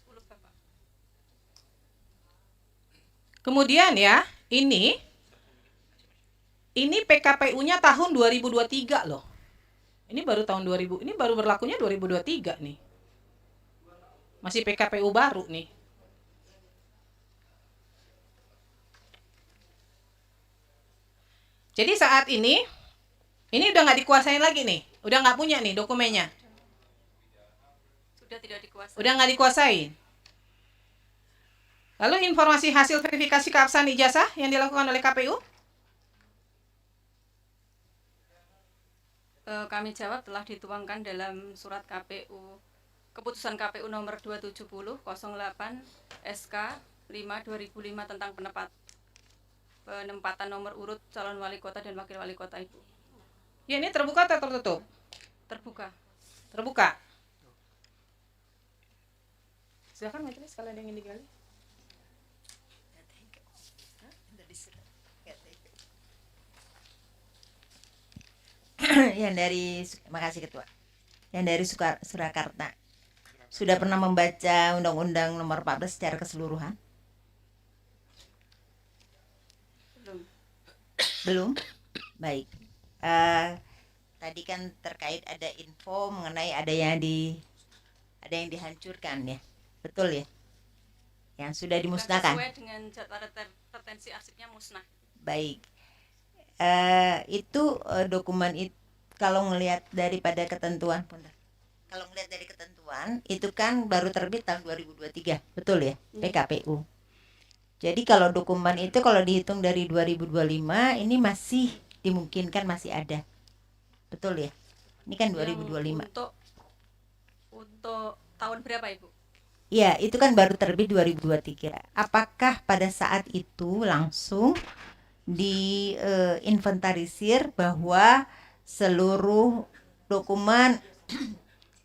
10 Bapak. Kemudian ya, ini PKPU-nya tahun 2023 loh. Ini baru tahun 2000, ini baru berlakunya 2023 nih. Masih PKPU baru nih. Jadi saat ini udah nggak dikuasain lagi nih, udah nggak punya nih dokumennya. Sudah tidak dikuasai. Udah nggak dikuasain. Lalu informasi hasil verifikasi keabsahan ijazah yang dilakukan oleh KPU? Kami jawab telah dituangkan dalam surat KPU, keputusan KPU nomor 270/08 SK 5/2005 tentang penempatan nomor urut calon wali kota dan wakil wali kota, Ibu. Ya, ini terbuka atau tertutup? Terbuka. Terbuka. Silakan majelis kalau ada yang ingin digali. Yang dari, makasih Ketua. Yang dari Surakarta. Sudah pernah membaca Undang-Undang Nomor 14 secara keseluruhan? Belum. Belum? Baik. Tadi kan terkait ada info mengenai ada yang dihancurkan ya. Betul ya? Yang sudah dimusnahkan. Sesuai dengan jadwal retensi arsipnya musnah. Baik. Itu dokumen itu kalau ngelihat daripada ketentuan, kalau ngelihat dari ketentuan itu kan baru terbit tahun 2023, betul ya? PKPU. Jadi kalau dokumen itu kalau dihitung dari 2025 ini masih dimungkinkan masih ada, betul ya? Ini kan 2025. Untuk tahun berapa, Ibu? Ya, itu kan baru terbit 2023. Apakah pada saat itu langsung diinventarisir bahwa seluruh dokumen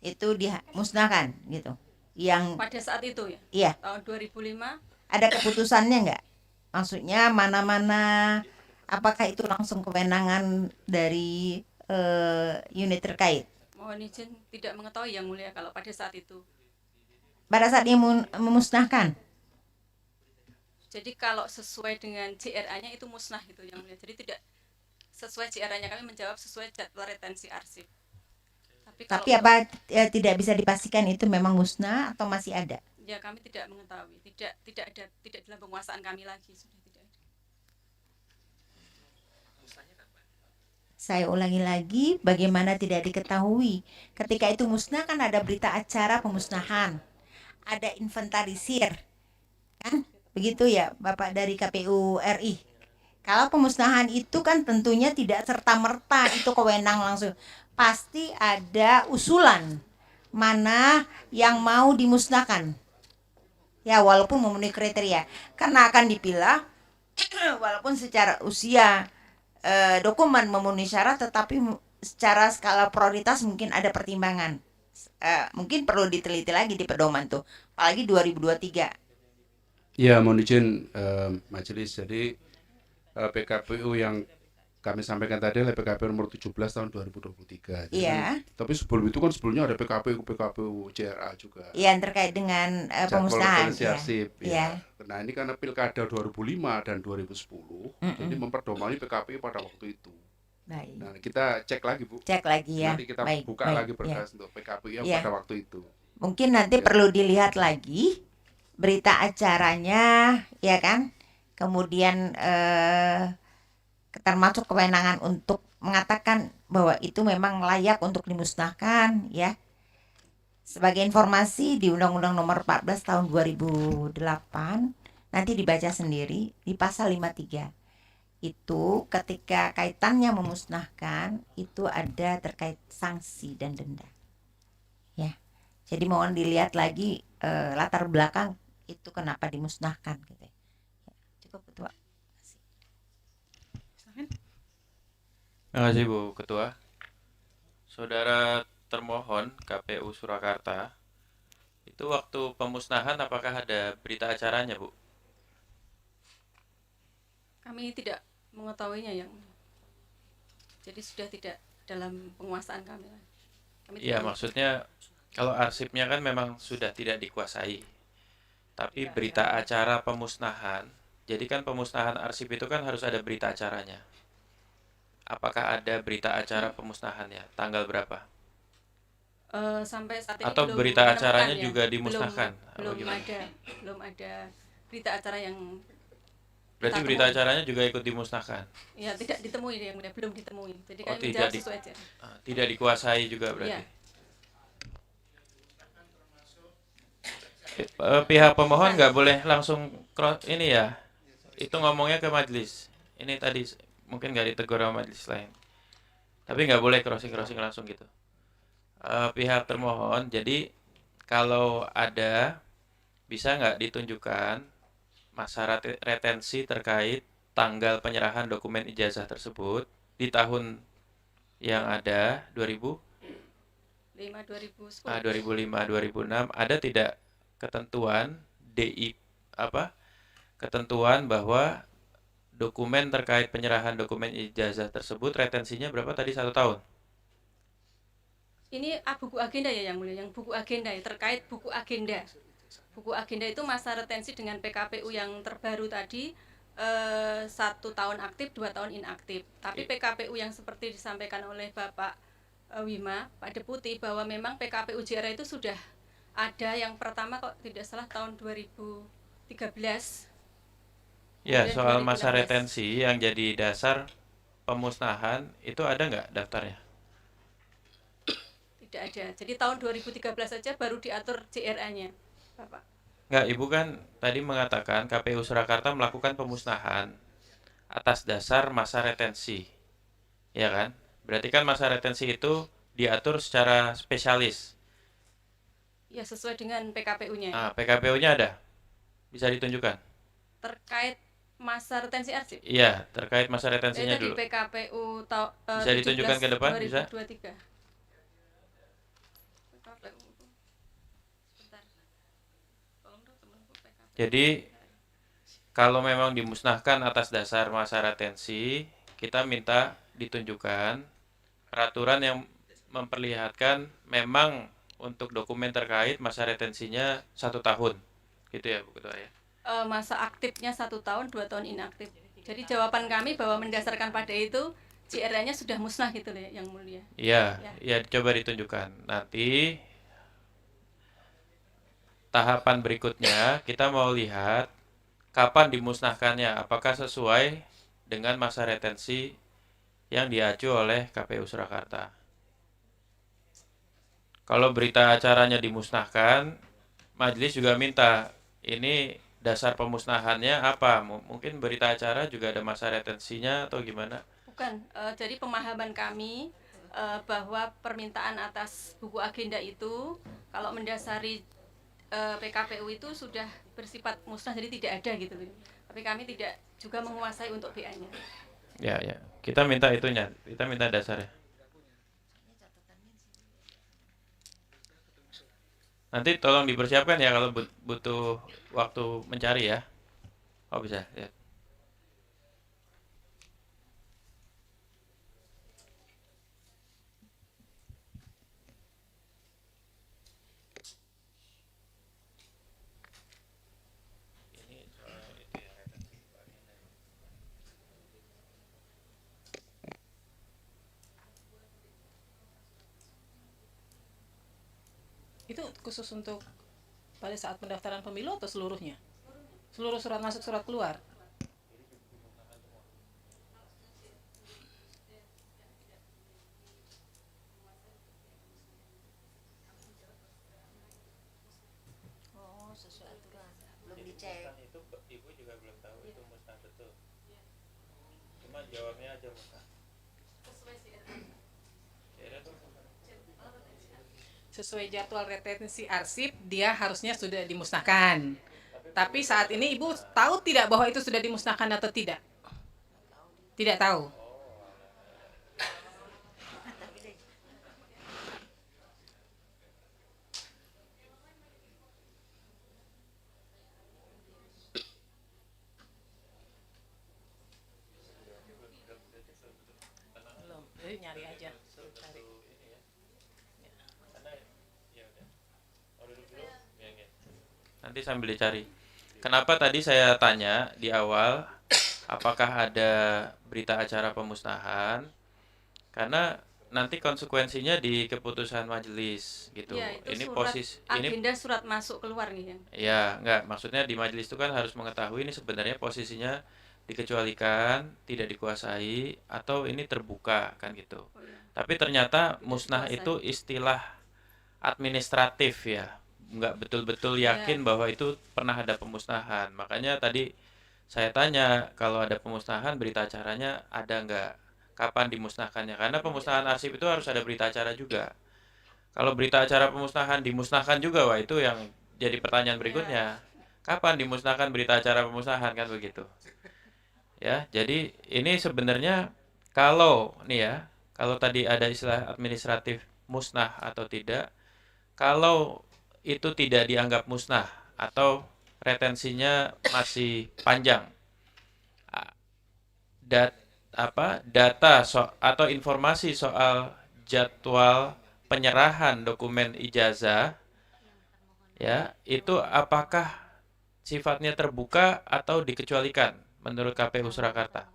itu dimusnahkan gitu? Yang Pada saat itu ya? Iya. Tahun 2005. Ada keputusannya nggak? Maksudnya mana-mana, apakah itu langsung kewenangan dari unit terkait? Mohon izin tidak mengetahui Yang Mulia kalau pada saat itu. Pada saat dia memusnahkan? Jadi kalau sesuai dengan JRA-nya itu musnah gitu Yang Mulia. Jadi tidak sesuai JRA-nya, kami menjawab sesuai jadwal retensi arsip. Tapi apa tidak bisa dipastikan itu memang musnah atau masih ada? Ya, kami tidak mengetahui. Tidak dalam penguasaan kami lagi, sudah tidak ada. Saya ulangi lagi, bagaimana tidak diketahui? Ketika itu musnah kan ada berita acara pemusnahan, ada inventarisir, kan? Begitu ya Bapak dari KPU RI. Kalau pemusnahan itu kan tentunya tidak serta-merta itu kewenang langsung. Pasti ada usulan mana yang mau dimusnahkan. Ya walaupun memenuhi kriteria. Karena akan dipilah walaupun secara usia dokumen memenuhi syarat, tetapi secara skala prioritas mungkin ada pertimbangan. Mungkin perlu diteliti lagi di pedoman tuh. Apalagi 2023. Ya, mohon izin majelis. Jadi PKPU yang kami sampaikan tadi adalah PKPU nomor 17 tahun 2023. Iya. Tapi sebelumnya ada PKPU JRA juga. Iya, yang terkait dengan pemusnahan. Ya. Nah, ini karena Pilkada 2005 dan 2010, jadi memperdomani PKPU pada waktu itu. Baik. Nah, kita cek lagi, Bu. Cek lagi ya. Nanti kita buka lagi berkas untuk PKPU yang pada waktu itu. Mungkin nanti perlu dilihat lagi berita acaranya, ya kan? Kemudian termasuk kewenangan untuk mengatakan bahwa itu memang layak untuk dimusnahkan, ya. Sebagai informasi di Undang-Undang Nomor 14 tahun 2008 nanti dibaca sendiri di pasal 53. Itu ketika kaitannya memusnahkan itu ada terkait sanksi dan denda. Ya. Jadi mohon dilihat lagi latar belakang itu kenapa dimusnahkan gitu. Ya. Cukup Ketua. Terima kasih Bu Ketua. Saudara termohon KPU Surakarta, itu waktu pemusnahan apakah ada berita acaranya, Bu? Kami tidak mengetahuinya Yang. Jadi sudah tidak dalam penguasaan kami. Iya, maksudnya kalau arsipnya kan memang sudah tidak dikuasai. Tapi berita acara pemusnahan, jadi kan pemusnahan arsip itu kan harus ada berita acaranya. Apakah ada berita acara pemusnahannya? Tanggal berapa? Sampai saat ini Atau belum berita menemukan acaranya ya. juga dimusnahkan? Belum Apa gimana? belum ada berita acara yang Berarti kita berita temui. acaranya juga ikut dimusnahkan? Ya tidak ditemui, yang mulia, belum ditemui. Jadi Oh, kami menjawab sesuai aja. tidak dikuasai juga berarti. Iya. Pihak pemohon nggak boleh langsung ini ya, itu ngomongnya ke majelis. Ini tadi mungkin nggak ditegur sama majelis lain, tapi nggak boleh crossing langsung gitu. Pihak termohon, jadi kalau ada, bisa nggak ditunjukkan masa retensi terkait tanggal penyerahan dokumen ijazah tersebut di tahun yang ada 2005, 2010. 2006, ada tidak ketentuan ketentuan bahwa dokumen terkait penyerahan dokumen ijazah tersebut retensinya berapa tadi, 1 tahun? Ini buku agenda ya yang mulia, yang buku agenda ya, terkait buku agenda. Buku agenda itu masa retensi dengan PKPU yang terbaru tadi 1 tahun aktif, 2 tahun inaktif. Tapi PKPU yang seperti disampaikan oleh Bapak Wima, Pak Deputi, bahwa memang PKPU JRA itu sudah ada yang pertama kok tidak salah tahun 2013. Ya, Kemudian soal masa 2016. retensi yang jadi dasar pemusnahan itu ada nggak daftarnya? Tidak ada. Jadi tahun 2013 saja baru diatur JRA-nya, Bapak. Nggak, Ibu kan tadi mengatakan KPU Surakarta melakukan pemusnahan atas dasar masa retensi, ya kan? Berarti kan masa retensi itu diatur secara spesialis. Ya, sesuai dengan PKPU-nya. Nah, PKPU-nya ada? Bisa ditunjukkan? Terkait masa retensi arsip. Iya, terkait masa retensinya Tadi dulu. PKPU Bisa ditunjukkan ke depan, bisa? 2023. PKPU. Sebentar. Tolong dong temanku PKPU. Jadi kalau memang dimusnahkan atas dasar masa retensi, kita minta ditunjukkan peraturan yang memperlihatkan memang untuk dokumen terkait masa retensinya 1 tahun, gitu ya Bu Ketua ya. Masa aktifnya 1 tahun, 2 tahun inaktif. Jadi jawaban kami bahwa mendasarkan pada itu JRA-nya sudah musnah gitu loh yang mulia. Iya, ya coba ditunjukkan. Nanti tahapan berikutnya kita mau lihat kapan dimusnahkannya, apakah sesuai dengan masa retensi yang diacu oleh KPU Surakarta. Kalau berita acaranya dimusnahkan, majelis juga minta ini dasar pemusnahannya apa? Mungkin berita acara juga ada masa retensinya atau gimana? Bukan, jadi pemahaman kami bahwa permintaan atas buku agenda itu kalau mendasari PKPU itu sudah bersifat musnah, jadi tidak ada gitu loh. Tapi kami tidak juga menguasai untuk BA-nya. Ya, kita minta itunya, kita minta dasarnya. Nanti tolong dipersiapkan ya kalau butuh waktu mencari ya. Oh bisa, ya. Itu khusus untuk pada saat pendaftaran pemilu atau seluruhnya? Seluruh surat masuk, surat keluar? Oh, sesuai aturan. Belum dicek. Itu Ibu juga belum tahu itu musnah betul. Cuma jawabnya aja musnah. Sesuai jadwal retensi arsip, dia harusnya sudah dimusnahkan. Tapi saat ini Ibu tahu tidak bahwa itu sudah dimusnahkan atau tidak? Tidak tahu. Belum, nyari aja. Cari. Nanti sambil dicari. Kenapa tadi saya tanya di awal, apakah ada berita acara pemusnahan? Karena nanti konsekuensinya di keputusan majelis gitu. Ya, itu Ini surat ini agenda surat masuk keluar nih yang. ya enggak, maksudnya di majelis itu kan harus mengetahui ini sebenarnya posisinya dikecualikan, tidak dikuasai, atau ini terbuka kan gitu. Oh, ya. Tapi ternyata musnah dikuasai. itu istilah administratif ya, nggak betul-betul yakin bahwa itu pernah ada pemusnahan. Makanya tadi saya tanya kalau ada pemusnahan berita acaranya ada nggak, kapan dimusnahkannya? Karena pemusnahan arsip itu harus ada berita acara juga. Kalau berita acara pemusnahan dimusnahkan juga, wah itu yang jadi pertanyaan berikutnya. Kapan dimusnahkan berita acara pemusnahan kan begitu? Ya, jadi ini sebenarnya kalau nih ya, kalau tadi ada istilah administratif musnah atau tidak, kalau itu tidak dianggap musnah atau retensinya masih panjang, data atau informasi soal jadwal penyerahan dokumen ijazah ya, itu apakah sifatnya terbuka atau dikecualikan menurut KPU Surakarta?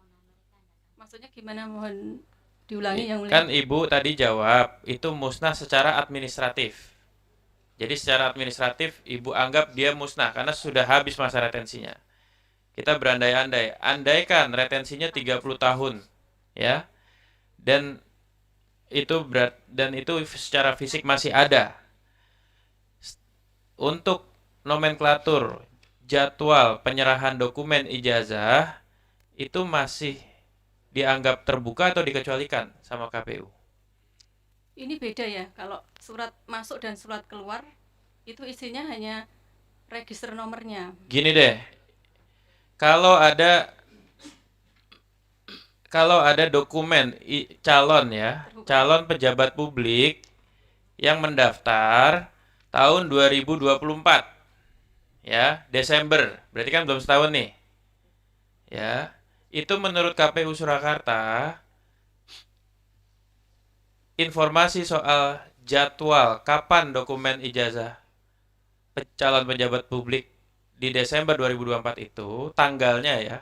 Maksudnya gimana, mohon diulangi yang mulia. Kan Ibu tadi jawab itu musnah secara administratif. Jadi secara administratif Ibu anggap dia musnah karena sudah habis masa retensinya. Kita berandai-andai, andaikan retensinya 30 tahun ya. Dan itu secara fisik masih ada. Untuk nomenklatur jadwal penyerahan dokumen ijazah itu masih dianggap terbuka atau dikecualikan sama KPU? Ini beda ya, kalau surat masuk dan surat keluar itu isinya hanya register nomornya. Gini deh, kalau ada dokumen calon ya, calon pejabat publik yang mendaftar tahun 2024 ya, Desember, berarti kan belum setahun nih ya, itu menurut KPU Surakarta informasi soal jadwal kapan dokumen ijazah calon pejabat publik di Desember 2024 itu tanggalnya ya,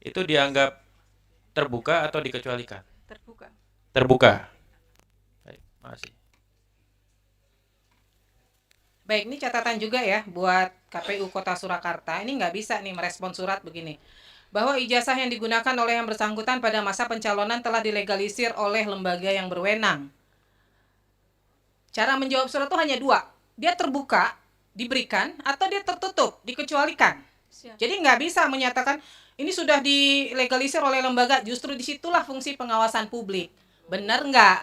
itu dianggap terbuka atau dikecualikan? Terbuka. Terbuka. Baik, makasih. Baik, ini catatan juga ya buat KPU Kota Surakarta. Ini nggak bisa nih merespon surat begini. Bahwa ijazah yang digunakan oleh yang bersangkutan pada masa pencalonan telah dilegalisir oleh lembaga yang berwenang. Cara menjawab surat itu hanya dua. Dia terbuka, diberikan, atau dia tertutup, dikecualikan. Siap. Jadi nggak bisa menyatakan ini sudah dilegalisir oleh lembaga, justru disitulah fungsi pengawasan publik. Benar nggak?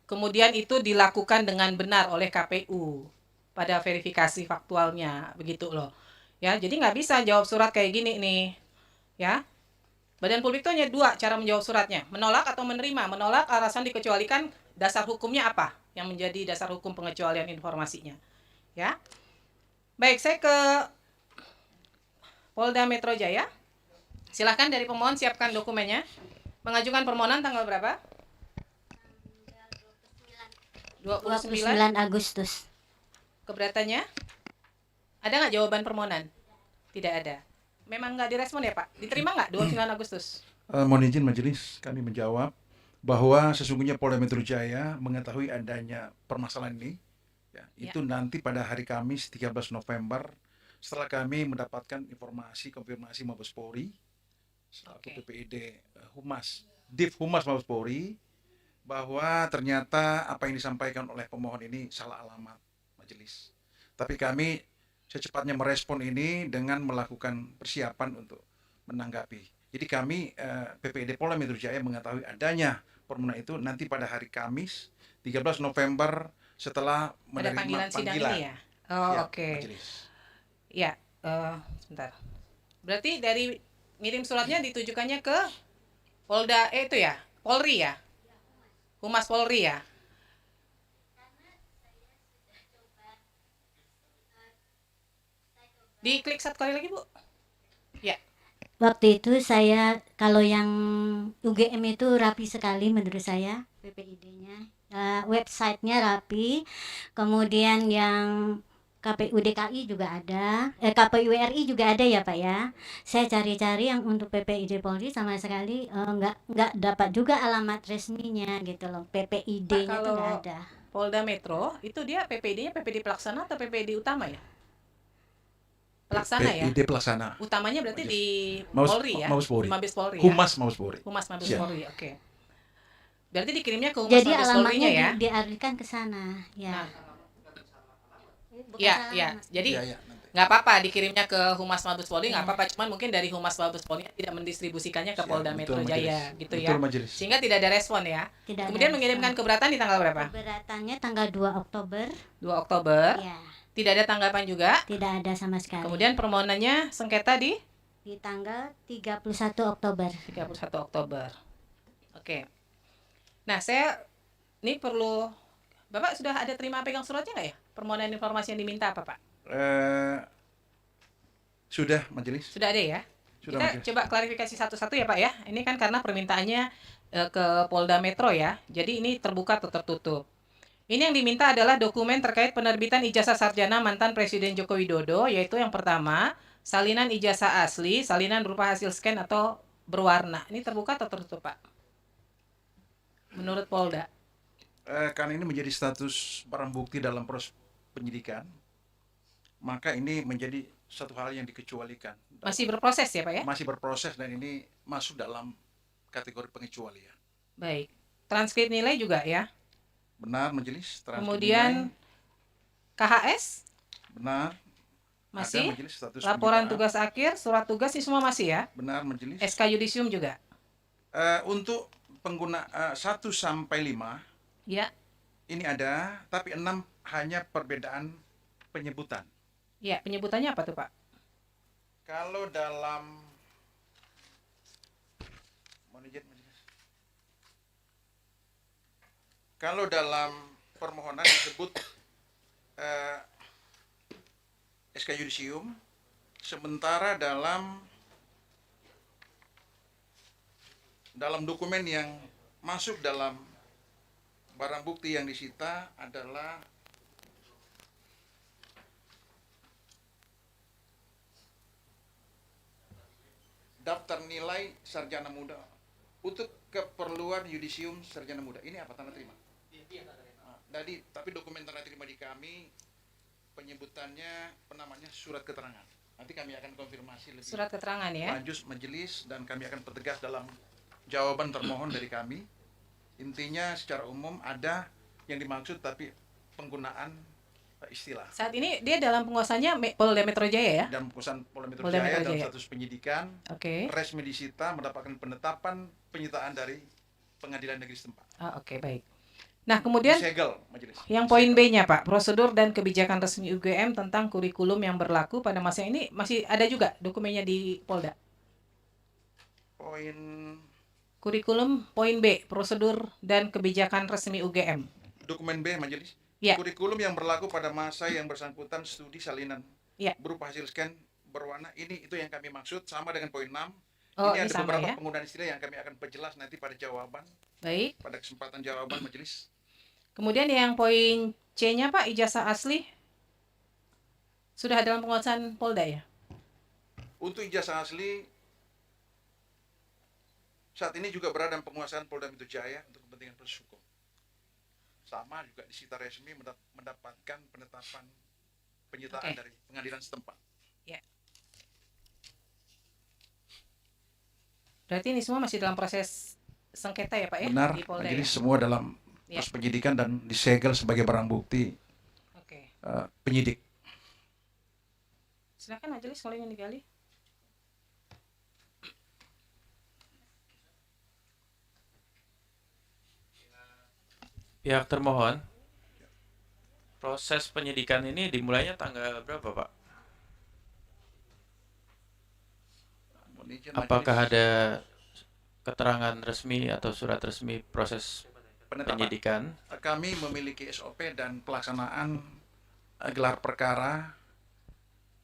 Kemudian itu dilakukan dengan benar oleh KPU pada verifikasi faktualnya, begitu loh. Ya, jadi nggak bisa jawab surat kayak gini nih. Ya, Badan Publik itu hanya dua cara menjawab suratnya, menolak atau menerima. Menolak alasan dikecualikan, dasar hukumnya apa yang menjadi dasar hukum pengecualian informasinya. Ya, baik, saya ke Polda Metro Jaya. Silahkan dari pemohon siapkan dokumennya. Mengajukan permohonan tanggal berapa? 29 Agustus. Keberatannya? Ada nggak jawaban permohonan? Tidak ada. Memang nggak direspon ya Pak? Diterima nggak 29 Agustus? Mohon izin majelis, kami menjawab bahwa sesungguhnya Polda Metro Jaya mengetahui adanya permasalahan ini. Ya, itu nanti pada hari Kamis 13 November setelah kami mendapatkan informasi konfirmasi Mabes Polri selaku PPID Humas, Div Humas Mabes Polri, bahwa ternyata apa yang disampaikan oleh pemohon ini salah alamat majelis. Tapi kami secepatnya merespon ini dengan melakukan persiapan untuk menanggapi. Jadi kami PPID Polda Metro Jaya mengetahui adanya permohonan itu nanti pada hari Kamis 13 November setelah menerima panggilan sidang ini ya? Oh, oke. Majelis. Ya, sebentar. Berarti dari ngirim suratnya ditujukannya ke Polda itu ya? Polri ya? Humas Polri ya? Diklik satu kali lagi, Bu. Ya. Waktu itu saya, kalau yang UGM itu rapi sekali menurut saya, PPID-nya. Websitenya rapi. Kemudian yang KPU DKI juga ada, KPU RI juga ada ya Pak ya. Saya cari-cari yang untuk PPID Polri sama sekali nggak dapat juga alamat resminya gitu loh. Pak, PPID-nya tuh nggak kalau ada. Polda Metro itu dia PPD-nya PPD pelaksana atau PPD utama ya? Pelaksana ya? PID pelaksana. Utamanya berarti di Mabes- Polri ya? Mabes Polri. Di Mabes Polri ya? Humas Mabes Polri. Humas Mabes Siap. Polri, oke. Berarti dikirimnya ke Humas Jadi Mabes alamatnya Polrinya ya? dialihkan ke sana ya. Bukan Iya, salah, iya. Mas. Jadi Iya, iya, nggak apa-apa dikirimnya ke Humas Mabes Polri, nggak Iya. apa-apa. Cuman mungkin dari Humas Mabes Polri tidak mendistribusikannya ke Siap, Polda betul, Metro Majelis. Jaya, gitu ya. Betul, Majelis. Sehingga tidak ada respon ya. Tidak Kemudian ada mengirimkan respon. keberatan di tanggal berapa? Keberatannya tanggal 2 Oktober. 2 Oktober. Ya, Tidak ada tanggapan juga. tidak ada sama sekali. Kemudian permohonannya sengketa di Di tanggal 31 Oktober. 31 Oktober. Oke. Nah, saya ini perlu Bapak sudah ada terima pegang suratnya nggak ya? Permohonan informasi yang diminta apa, Pak? Sudah, Majelis. Sudah ada ya? Sudah, Kita Majelis. coba klarifikasi satu-satu ya, Pak ya. Ini kan karena permintaannya ke Polda Metro ya. Jadi ini terbuka atau tertutup. Ini yang diminta adalah dokumen terkait penerbitan ijazah sarjana mantan Presiden Joko Widodo, yaitu yang pertama, salinan ijazah asli, salinan berupa hasil scan atau berwarna. Ini terbuka atau tertutup, Pak? Menurut Polda. Karena ini menjadi status barang bukti dalam proses penyidikan, maka ini menjadi satu hal yang dikecualikan. Masih berproses ya, Pak ya? Masih berproses dan ini masuk dalam kategori pengecualian. Baik. Transkrip nilai juga ya? Benar, Majelis. Transkrip Kemudian nilai. KHS Benar. masih? Ada, Majelis, status Laporan penyitaan. tugas akhir, surat tugas ini semua masih ya? Benar, Majelis. SK Yudisium juga? Untuk pengguna 1 sampai 5 Ya. ini ada, tapi 6 hanya perbedaan penyebutan. Ya, penyebutannya apa tuh, Pak? Kalau dalam mohon izin, Majelis. Kalau dalam permohonan disebut SK Yudisium, sementara dalam dokumen yang masuk dalam barang bukti yang disita adalah daftar nilai sarjana muda untuk keperluan yudisium sarjana muda. Ini apa tanda terima? Jadi, tapi dokumen tanda terima di kami penyebutannya namanya surat keterangan. Nanti kami akan konfirmasi lebih Surat keterangan ya? lanjut majelis dan kami akan pertegas dalam jawaban termohon dari kami. Intinya secara umum ada yang dimaksud tapi penggunaan istilah. Saat ini dia dalam penguasanya Polda Metro Jaya ya? Dan perusahaan Polda Metro Polda Jaya Metro dalam Jaya. status penyidikan, Oke. resmi disita mendapatkan penetapan penyitaan dari pengadilan negeri setempat. Oke, baik. Nah, kemudian Disegel, majelis. yang poin B-nya, Pak, prosedur dan kebijakan resmi UGM tentang kurikulum yang berlaku pada masa ini masih ada juga dokumennya di Polda. Poin Kurikulum poin B, prosedur dan kebijakan resmi UGM. dokumen B, majelis. Ya. Kurikulum yang berlaku pada masa yang bersangkutan studi salinan Ya. berupa hasil scan berwarna. Ini itu yang kami maksud sama dengan poin 6. Oh, ini ini ada sama beberapa ya? penggunaan istilah yang kami akan perjelas nanti pada jawaban. Baik. Pada kesempatan jawaban majelis. Kemudian yang poin C-nya, Pak, ijazah asli sudah dalam penguasaan Polda ya? Untuk ijazah asli saat ini juga berada dalam penguasaan Polda Metro Jaya untuk kepentingan proses hukum. Sama juga disita resmi mendapatkan penetapan penyitaan Oke. dari pengadilan setempat. Ya. Berarti ini semua masih dalam proses sengketa ya, Pak ya? Benar, Di Polda majelis ya? semua dalam Ya. proses penyidikan dan disegel sebagai barang bukti Oke. penyidik. Silakan majelis kalau ingin digali. Pihak termohon, proses penyidikan ini dimulainya tanggal berapa, Pak? Mohon izin, Apakah majelis. ada keterangan resmi atau surat resmi proses Penetapan. penyidikan? Kami memiliki SOP dan pelaksanaan gelar perkara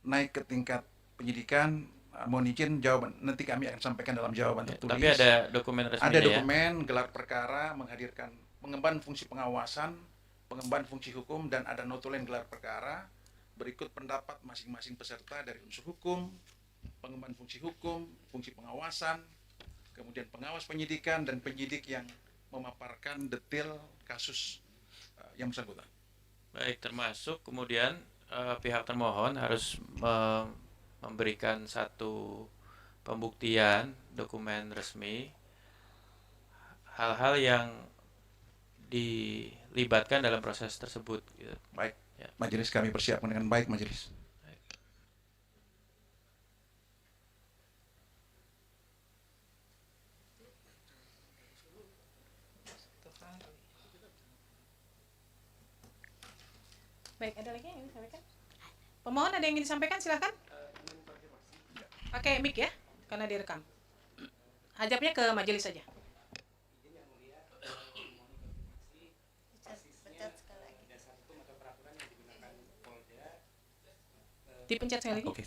naik ke tingkat penyidikan. Mohon izin jawaban nanti kami akan sampaikan dalam jawaban tertulis. Tapi ada dokumen resminya Ada ya? dokumen gelar perkara menghadirkan pengemban fungsi pengawasan, pengemban fungsi hukum dan ada notulen gelar perkara berikut pendapat masing-masing peserta dari unsur hukum, pengemban fungsi hukum, fungsi pengawasan, kemudian pengawas penyidikan dan penyidik yang memaparkan detail kasus yang bersangkutan. Baik, termasuk kemudian pihak termohon harus memberikan satu pembuktian dokumen resmi hal-hal yang dilibatkan dalam proses tersebut. Gitu. Baik, ya. Majelis kami persiapkan dengan baik, Majelis. Baik, ada lagi yang ingin disampaikan? Pemohon ada yang ingin disampaikan, silakan. Pakai mic ya, karena direkam. Hadapnya ke majelis saja. Dipencet sekali lagi. Oke.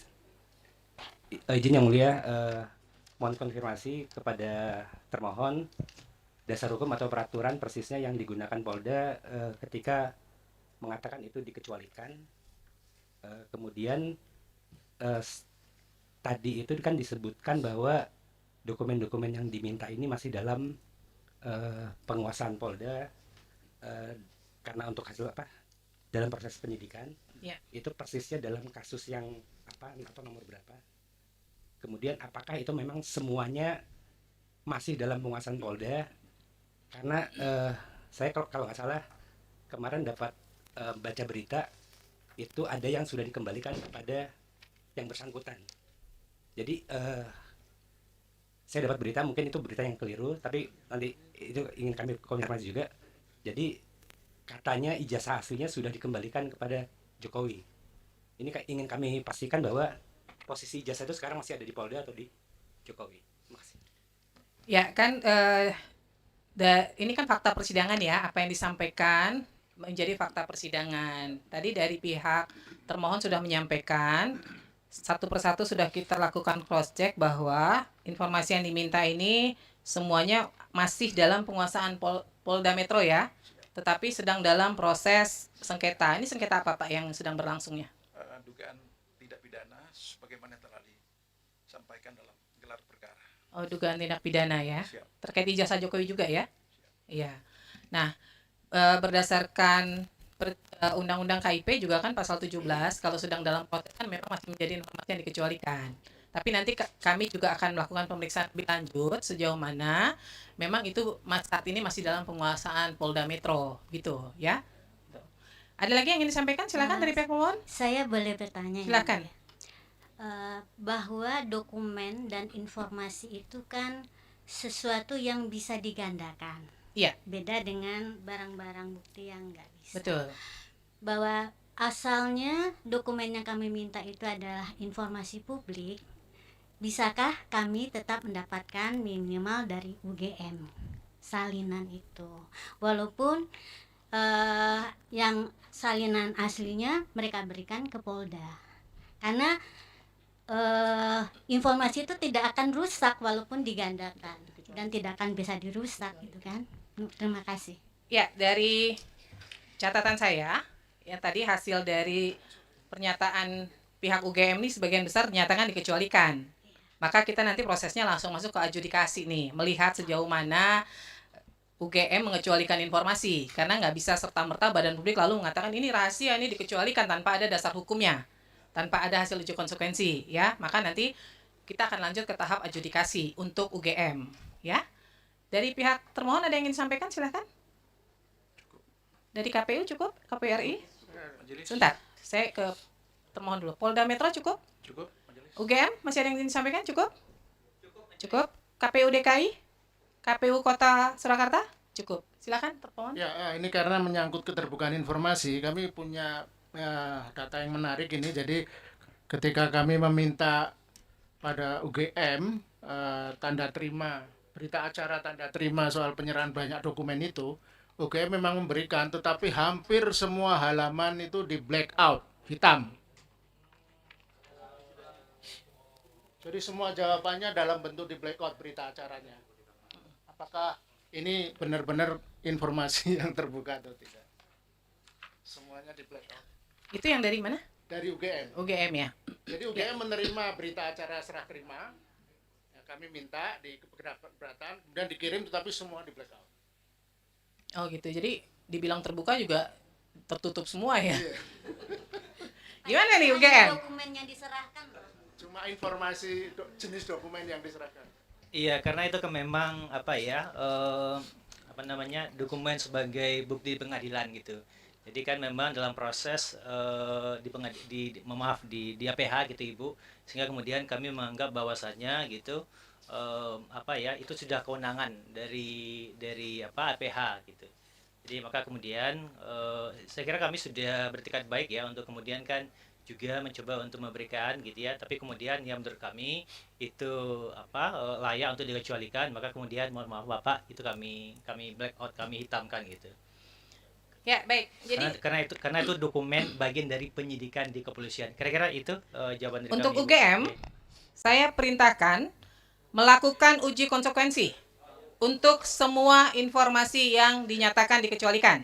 Izin yang mulia, mohon konfirmasi kepada termohon dasar hukum atau peraturan persisnya yang digunakan Polda ketika mengatakan itu dikecualikan. Kemudian tadi itu kan disebutkan bahwa dokumen-dokumen yang diminta ini masih dalam penguasaan Polda karena untuk hasil apa dalam proses penyidikan. Ya. Itu persisnya dalam kasus yang apa atau nomor berapa? Kemudian apakah itu memang semuanya masih dalam penguasaan Polda? Karena saya kalau nggak salah kemarin dapat baca berita itu ada yang sudah dikembalikan kepada yang bersangkutan. Jadi saya dapat berita, mungkin itu berita yang keliru, tapi nanti itu ingin kami konfirmasi juga. Jadi katanya ijazah aslinya sudah dikembalikan kepada Jokowi. Ini ingin kami pastikan bahwa posisi ijazah itu sekarang masih ada di Polda atau di Jokowi. Terima kasih. Ya kan, ini kan fakta persidangan ya, apa yang disampaikan menjadi fakta persidangan. Tadi dari pihak termohon sudah menyampaikan, satu persatu sudah kita lakukan cross check bahwa informasi yang diminta ini semuanya masih dalam penguasaan Polda Metro ya, tetapi sedang dalam proses sengketa. Ini sengketa apa Pak yang sedang berlangsungnya? Dugaan tindak pidana sebagaimana telah disampaikan dalam gelar perkara. Oh, dugaan tindak pidana ya. Siap. Terkait ijazah Jokowi juga ya? Iya. Nah, berdasarkan Undang-Undang KIP juga kan pasal 17, kalau sedang dalam proses kan memang masih menjadi informasi yang dikecualikan. Tapi nanti kami juga akan melakukan pemeriksaan lebih lanjut sejauh mana memang itu saat ini masih dalam penguasaan Polda Metro gitu ya. Ada lagi yang ingin disampaikan? Silakan dari pihak pemohon. Saya boleh bertanya? Silakan. Bahwa dokumen dan informasi itu kan sesuatu yang bisa digandakan. Iya. Beda dengan barang-barang bukti yang nggak bisa. Betul. Bahwa asalnya dokumen yang kami minta itu adalah informasi publik. Bisakah kami tetap mendapatkan minimal dari UGM salinan itu, walaupun yang salinan aslinya mereka berikan ke Polda, karena informasi itu tidak akan rusak walaupun digandakan dan tidak akan bisa dirusak gitu kan. Terima kasih. Ya, dari catatan saya ya tadi hasil dari pernyataan pihak UGM ini sebagian besar dinyatakan dikecualikan. Maka kita nanti prosesnya langsung masuk ke adjudikasi nih, melihat sejauh mana UGM mengecualikan informasi, karena nggak bisa serta-merta badan publik lalu mengatakan ini rahasia, ini dikecualikan tanpa ada dasar hukumnya, tanpa ada hasil uji konsekuensi, ya. Maka nanti kita akan lanjut ke tahap adjudikasi untuk UGM, ya. Dari pihak termohon ada yang ingin disampaikan, silahkan. Dari KPU cukup, KPU RI. Sebentar, saya ke termohon dulu. Polda Metro cukup? Cukup. UGM masih ada yang ingin disampaikan? Cukup? Cukup. KPU DKI? KPU Kota Surakarta? Cukup. Silakan termohon. Ya, ini karena menyangkut keterbukaan informasi, kami punya data yang menarik ini. Jadi ketika kami meminta pada UGM tanda terima berita acara tanda terima soal penyerahan banyak dokumen itu, UGM memang memberikan, tetapi hampir semua halaman itu di black out, hitam. Jadi semua jawabannya dalam bentuk di blackout berita acaranya. Apakah ini benar-benar informasi yang terbuka atau tidak? Semuanya di blackout. Itu yang dari mana? Dari UGM. UGM ya. Jadi UGM menerima berita acara serah terima, ya, kami minta di keberatan, kemudian dikirim tetapi semua di blackout. Oh gitu, jadi dibilang terbuka juga tertutup semua ya. Iya. Gimana nih Hanya UGM? dokumen yang diserahkan loh. Cuma informasi jenis dokumen yang diserahkan. Iya, karena itu kan memang apa ya, apa namanya, dokumen sebagai bukti pengadilan gitu. Jadi kan memang dalam proses di APH gitu Ibu, sehingga kemudian kami menganggap bahwasannya gitu apa ya, itu sudah kewenangan dari apa APH gitu. Jadi maka kemudian saya kira kami sudah bertekad baik ya untuk kemudian kan juga mencoba untuk memberikan gitu ya, tapi kemudian yang menurut kami itu apa layak untuk dikecualikan, maka kemudian mohon maaf Bapak, itu kami black out, kami hitamkan gitu. Ya, baik. Jadi Karena itu dokumen bagian dari penyidikan di kepolisian. Kira-kira itu jawaban dari untuk kami, Ibu. UGM, saya perintahkan melakukan uji konsekuensi untuk semua informasi yang dinyatakan dikecualikan.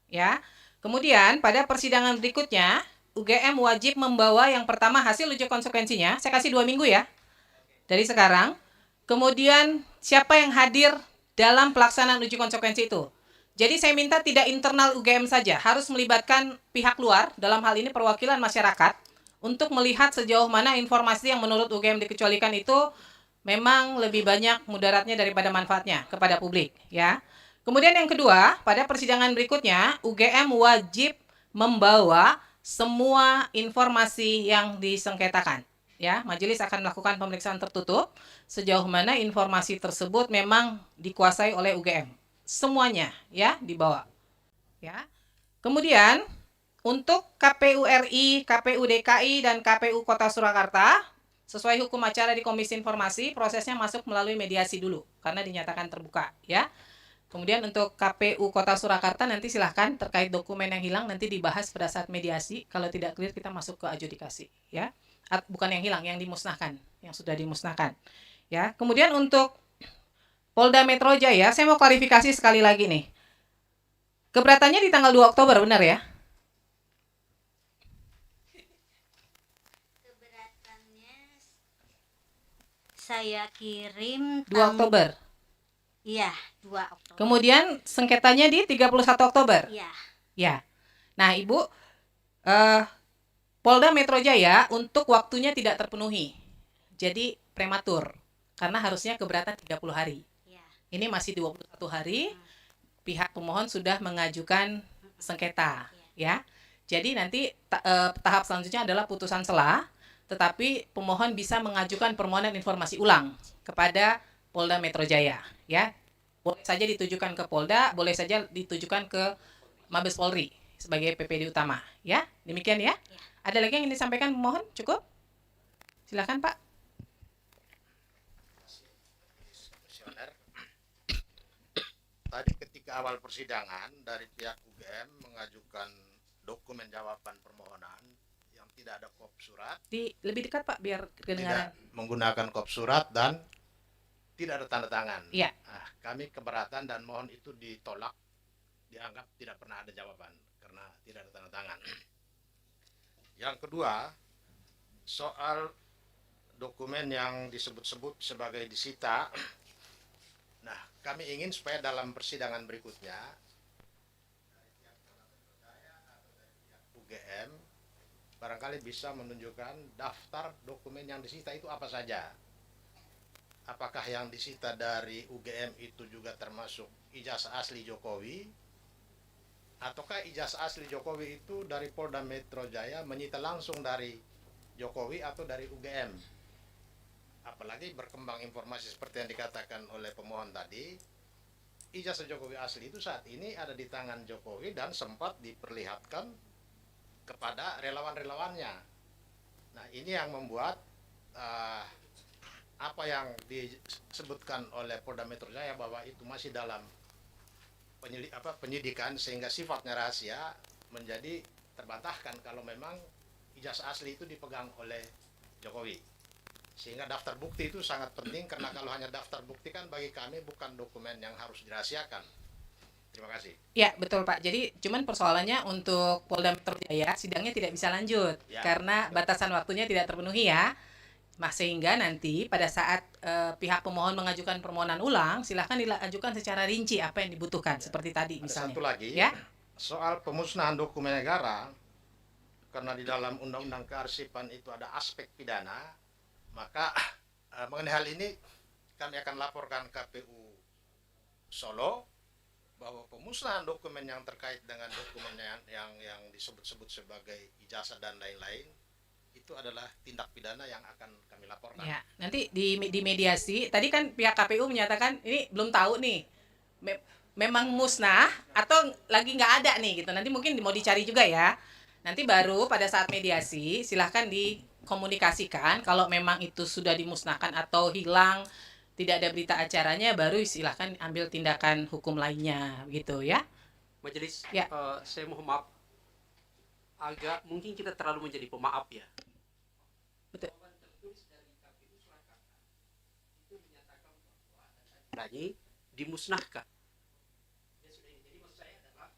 Ya. Kemudian pada persidangan berikutnya, UGM wajib membawa yang pertama hasil uji konsekuensinya. Saya kasih 2 minggu ya. Dari sekarang. Kemudian siapa yang hadir dalam pelaksanaan uji konsekuensi itu. Jadi saya minta tidak internal UGM saja, harus melibatkan pihak luar, dalam hal ini perwakilan masyarakat, untuk melihat sejauh mana informasi yang menurut UGM dikecualikan itu memang lebih banyak mudaratnya daripada manfaatnya kepada publik, ya. Kemudian yang kedua, pada persidangan berikutnya, UGM wajib membawa semua informasi yang disengketakan. Ya, majelis akan melakukan pemeriksaan tertutup sejauh mana informasi tersebut memang dikuasai oleh UGM. Semuanya ya dibawa. Ya. Kemudian untuk KPU RI, KPU DKI dan KPU Kota Surakarta sesuai hukum acara di Komisi Informasi prosesnya masuk melalui mediasi dulu karena dinyatakan terbuka ya. Kemudian untuk KPU Kota Surakarta nanti silahkan terkait dokumen yang hilang nanti dibahas pada saat mediasi. Kalau tidak clear kita masuk ke adjudikasi ya. Bukan yang hilang, yang dimusnahkan, yang sudah dimusnahkan. Ya. Kemudian untuk Polda Metro Jaya, saya mau klarifikasi sekali lagi nih. Keberatannya di tanggal 2 Oktober, benar ya? Keberatannya saya kirim 2 Oktober. Iya, 2 Oktober. Kemudian sengketanya di 31 Oktober. Iya. Ya. Nah, Ibu, Polda Metro Jaya untuk waktunya tidak terpenuhi. Jadi prematur. Karena harusnya keberatan 30 hari. Ini masih 21 hari, pihak pemohon sudah mengajukan sengketa, ya. Jadi nanti tahap selanjutnya adalah putusan sela, tetapi pemohon bisa mengajukan permohonan informasi ulang kepada Polda Metro Jaya, ya. Boleh saja ditujukan ke Polda, boleh saja ditujukan ke Mabes Polri sebagai PPD utama, ya. Demikian ya. Ada lagi yang ingin disampaikan pemohon? Cukup? Silakan, Pak. Tadi ketika awal persidangan dari pihak UGM mengajukan dokumen jawaban permohonan yang tidak ada kop surat. Lebih dekat Pak biar kedengaran. Tidak menggunakan kop surat dan tidak ada tanda tangan. Iya. Nah, kami keberatan dan mohon itu ditolak, dianggap tidak pernah ada jawaban karena tidak ada tanda tangan. Yang kedua, soal dokumen yang disebut-sebut sebagai disita. Nah, kami ingin supaya dalam persidangan berikutnya UGM barangkali bisa menunjukkan daftar dokumen yang disita itu apa saja. Apakah yang disita dari UGM itu juga termasuk ijazah asli Jokowi? Ataukah ijazah asli Jokowi itu dari Polda Metro Jaya menyita langsung dari Jokowi atau dari UGM? Apalagi berkembang informasi seperti yang dikatakan oleh pemohon tadi, ijazah Jokowi asli itu saat ini ada di tangan Jokowi dan sempat diperlihatkan kepada relawan-relawannya. Nah, ini yang membuat apa yang disebutkan oleh Polda Metro Jaya bahwa itu masih dalam penyidikan sehingga sifatnya rahasia menjadi terbantahkan kalau memang ijazah asli itu dipegang oleh Jokowi. Sehingga daftar bukti itu sangat penting karena kalau hanya daftar bukti kan bagi kami bukan dokumen yang harus dirahasiakan. Terima kasih. Ya, betul Pak. Jadi cuman persoalannya untuk Polda Metro Jaya sidangnya tidak bisa lanjut Ya, karena batasan waktunya tidak terpenuhi ya. Sehingga nanti pada saat pihak pemohon mengajukan permohonan ulang, silahkan diajukan secara rinci apa yang dibutuhkan seperti tadi Ada misalnya. satu lagi, Ya. soal pemusnahan dokumen negara, karena di dalam Undang-Undang Kearsipan itu ada aspek pidana, maka mengenai hal ini kami akan laporkan KPU Solo bahwa pemusnahan dokumen yang terkait dengan dokumen yang disebut-sebut sebagai ijazah dan lain-lain itu adalah tindak pidana yang akan kami laporkan. Ya, nanti di mediasi, tadi kan pihak KPU menyatakan ini belum tahu nih, memang musnah atau lagi nggak ada nih gitu. Nanti mungkin mau dicari juga ya. Nanti baru pada saat mediasi silahkan dikomunikasikan kalau memang itu sudah dimusnahkan atau hilang, tidak ada berita acaranya, baru silahkan ambil tindakan hukum lainnya gitu ya. Majelis, Ya. saya mohon maaf, agak mungkin kita terlalu menjadi pemaaf ya. Betul. Lagi dimusnahkan. Jadi maksud saya adalah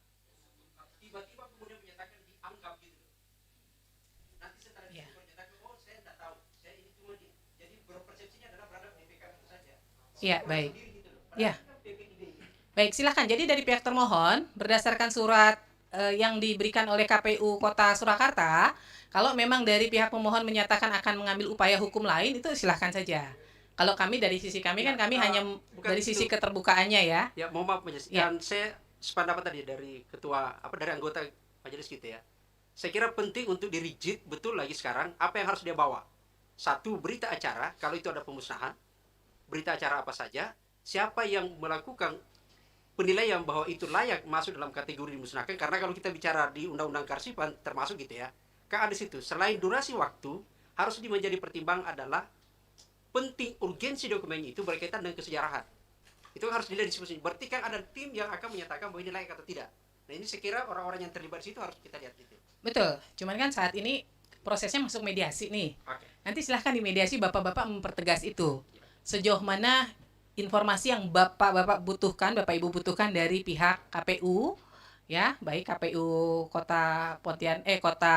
tiba-tiba kemudian menyatakan dianggap gitu. Nanti setelah menyatakan, oh saya tidak tahu, saya ini cuma jadi berpersepsinya adalah berada di PKP saja. Iya, baik. Ya. Baik, silahkan. Jadi dari pihak termohon, berdasarkan surat yang diberikan oleh KPU Kota Surakarta, kalau memang dari pihak pemohon menyatakan akan mengambil upaya hukum lain, itu silahkan saja. Kalau kami dari sisi kami kan kami hanya dari sisi itu. keterbukaannya ya. Ya, mohon maaf Majelis. Ya. Dan saya sependapat tadi dari dari anggota Majelis gitu ya. Saya kira penting untuk dirigid betul lagi sekarang apa yang harus dia bawa. Satu, berita acara, kalau itu ada pemusnahan, berita acara apa saja, siapa yang melakukan penilaian bahwa itu layak masuk dalam kategori dimusnahkan, karena kalau kita bicara di Undang-Undang Kearsipan termasuk gitu ya, kan ada situ. Selain durasi waktu, harus menjadi pertimbangan adalah penting urgensi dokumen itu berkaitan dengan kesejarahan. Itu harus dilihat diskusi. Berarti kan ada tim yang akan menyatakan bahwa ini layak atau tidak. Nah ini saya kira orang-orang yang terlibat di situ harus kita lihat gitu. Betul. Cuman kan saat ini prosesnya masuk mediasi nih. Oke. Nanti silahkan di mediasi bapak-bapak mempertegas itu. Sejauh mana informasi yang bapak-bapak butuhkan, bapak ibu butuhkan dari pihak KPU, ya, baik KPU Kota Kota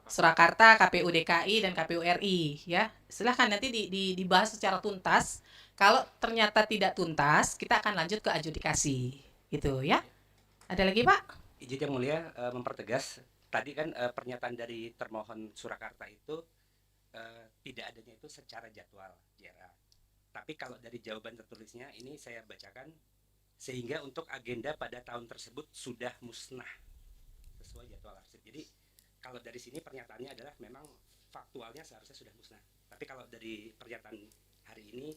Surakarta, KPU DKI dan KPU RI, ya. Silahkan nanti dibahas secara tuntas. Kalau ternyata tidak tuntas, kita akan lanjut ke adjudikasi, gitu ya. Ada lagi Pak? Izin Yang Mulia mempertegas tadi kan pernyataan dari termohon Surakarta itu tidak adanya itu secara jadwal JRA. Tapi kalau dari jawaban tertulisnya ini saya bacakan, sehingga untuk agenda pada tahun tersebut sudah musnah sesuai jadwal arsip. Jadi kalau dari sini pernyataannya adalah memang faktualnya seharusnya sudah musnah. Tapi kalau dari pernyataan hari ini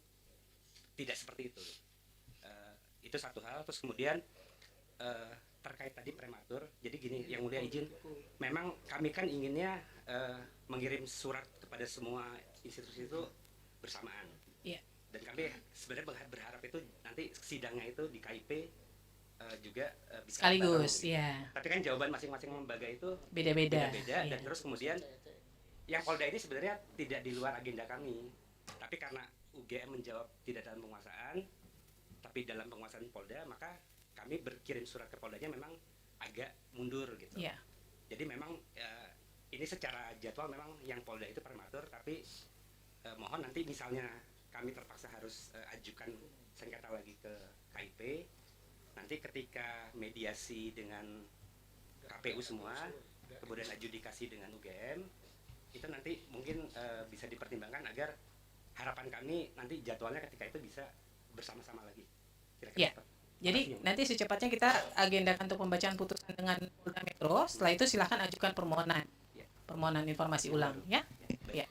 tidak seperti itu. Itu satu hal. Terus kemudian terkait tadi prematur. Jadi gini, Yang Mulia izin, memang kami kan inginnya mengirim surat kepada semua institusi itu bersamaan. Iya. Dan kami sebenarnya berharap itu nanti sidangnya itu di KIP juga bisa Sekaligus, bareng. ya. Tapi kan jawaban masing-masing lembaga itu Beda-beda. dan Iya. terus kemudian yang Polda ini sebenarnya tidak di luar agenda kami. Tapi karena UGM menjawab tidak dalam penguasaan, tapi dalam penguasaan Polda, maka kami berkirim surat ke Poldanya memang agak mundur gitu. Iya. Jadi memang ini secara jadwal memang yang Polda itu prematur, tapi mohon nanti misalnya kami terpaksa harus ajukan sengketa lagi ke KIP, nanti ketika mediasi dengan KPU semua, kemudian adjudikasi dengan UGM, itu nanti mungkin bisa dipertimbangkan agar harapan kami nanti jadwalnya ketika itu bisa bersama-sama lagi. Ya. Jadi nanti secepatnya kita agendakan untuk pembacaan putusan dengan Polda Metro. Setelah itu silakan ajukan permohonan, permohonan informasi ulang, ya. Ya.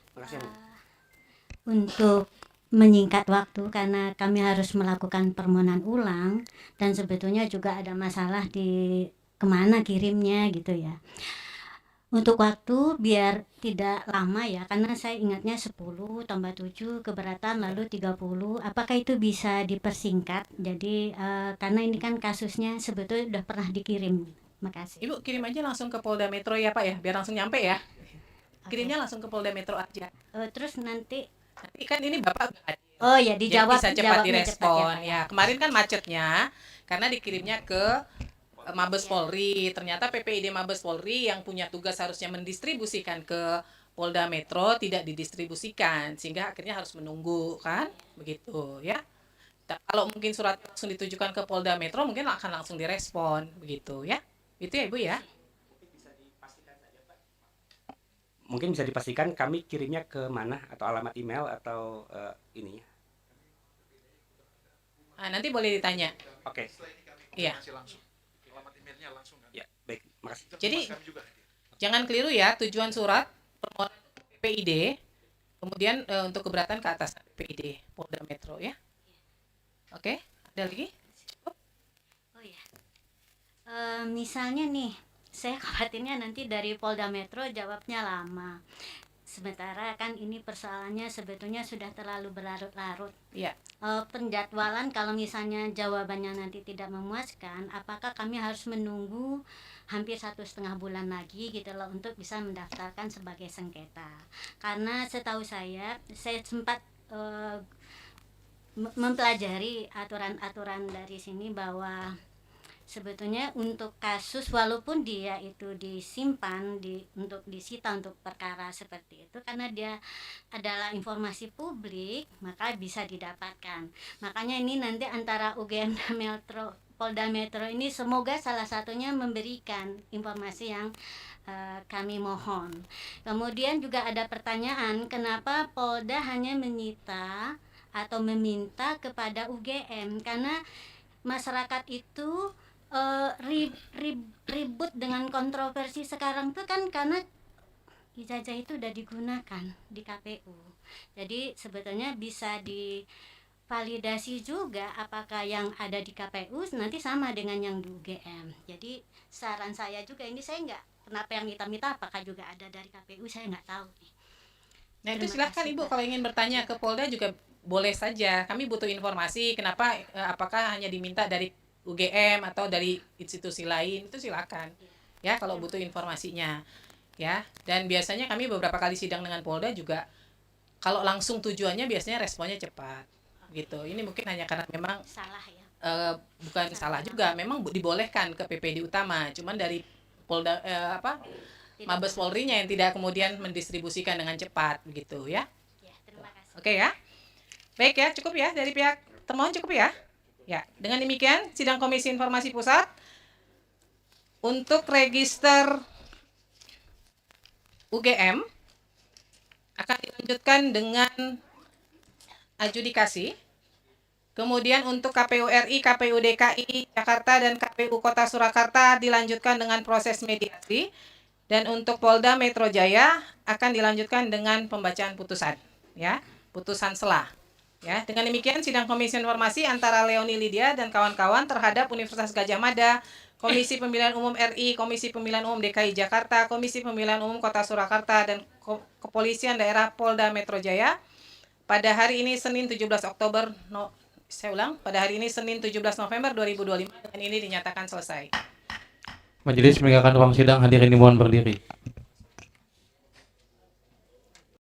Untuk menyingkat waktu karena kami harus melakukan permohonan ulang dan sebetulnya juga ada masalah di kemana kirimnya gitu ya. Untuk waktu biar tidak lama ya, karena saya ingatnya 10 tambah 7 keberatan lalu 30, apakah itu bisa dipersingkat? Jadi karena ini kan kasusnya sebetulnya sudah pernah dikirim. Makasih. Ibu kirim aja langsung ke Polda Metro ya Pak ya, biar langsung nyampe ya. Kirimnya langsung ke Polda Metro aja. Terus nanti kan ini Bapak udah hadir. Oh ya, dijawab. Jadi bisa cepat jawabnya direspon cepat ya. Kemarin kan macetnya karena dikirimnya ke Mabes Polri. Ternyata PPID Mabes Polri yang punya tugas harusnya mendistribusikan ke Polda Metro tidak didistribusikan, sehingga akhirnya harus menunggu kan, begitu ya. Kalau mungkin surat langsung ditujukan ke Polda Metro mungkin akan langsung direspon, begitu ya. Itu ya Ibu ya. Mungkin bisa dipastikan kami kirimnya ke mana atau alamat email atau ini. Nah, nanti boleh ditanya. Oke. Iya. Ya, baik. Makasih. Jadi jangan keliru ya, tujuan surat permohonan PPID, kemudian untuk keberatan ke atas PPID Polda Metro ya. Oke, ada lagi? Oh ya, misalnya nih, saya khawatirnya nanti dari Polda Metro jawabnya lama. Sementara kan ini persoalannya sebetulnya sudah terlalu berlarut-larut. Iya. Penjadwalan kalau misalnya jawabannya nanti tidak memuaskan, apakah kami harus menunggu hampir 1,5 bulan lagi gitu loh untuk bisa mendaftarkan sebagai sengketa? Karena setahu saya sempat mempelajari aturan-aturan dari sini bahwa sebetulnya untuk kasus walaupun dia itu disimpan untuk disita untuk perkara seperti itu, karena dia adalah informasi publik maka bisa didapatkan. Makanya ini nanti antara UGM dan Metro, Polda Metro ini semoga salah satunya memberikan informasi yang kami mohon. Kemudian juga ada pertanyaan, kenapa Polda hanya menyita atau meminta kepada UGM, karena masyarakat itu ribut dengan kontroversi sekarang tuh kan karena ijazah itu udah digunakan di KPU. Jadi sebetulnya bisa divalidasi juga apakah yang ada di KPU nanti sama dengan yang di UGM. Jadi saran saya juga, ini saya nggak, kenapa yang hitam-hitam apakah juga ada dari KPU, saya nggak tahu nih. Nah itu silahkan Ibu kalau ingin bertanya ke Polda juga boleh saja. Kami butuh informasi kenapa apakah hanya diminta dari UGM atau dari institusi lain, itu silakan ya kalau butuh informasinya ya. Dan biasanya kami beberapa kali sidang dengan Polda juga kalau langsung tujuannya biasanya responnya cepat gitu. Ini mungkin hanya karena memang salah ya, bukan salah juga, memang dibolehkan ke PPD utama, cuman dari Polda Mabes Polri-nya yang tidak kemudian mendistribusikan dengan cepat gitu ya. Terima kasih. Oke ya, baik ya, cukup ya dari pihak termohon, cukup ya. Ya, dengan demikian sidang Komisi Informasi Pusat untuk register UGM akan dilanjutkan dengan adjudikasi. Kemudian untuk KPU RI, KPU DKI Jakarta dan KPU Kota Surakarta dilanjutkan dengan proses mediasi. Dan untuk Polda Metro Jaya akan dilanjutkan dengan pembacaan putusan, ya, putusan selah. Ya, dengan demikian sidang Komisi Informasi antara Leoni Lydia dan kawan-kawan terhadap Universitas Gadjah Mada, Komisi Pemilihan Umum RI, Komisi Pemilihan Umum DKI Jakarta, Komisi Pemilihan Umum Kota Surakarta dan Kepolisian Daerah Polda Metro Jaya pada hari ini Senin 17 Oktober pada hari ini Senin 17 November 2025 dengan ini dinyatakan selesai. Majelis meninggalkan ruang sidang, hadirin dimohon berdiri.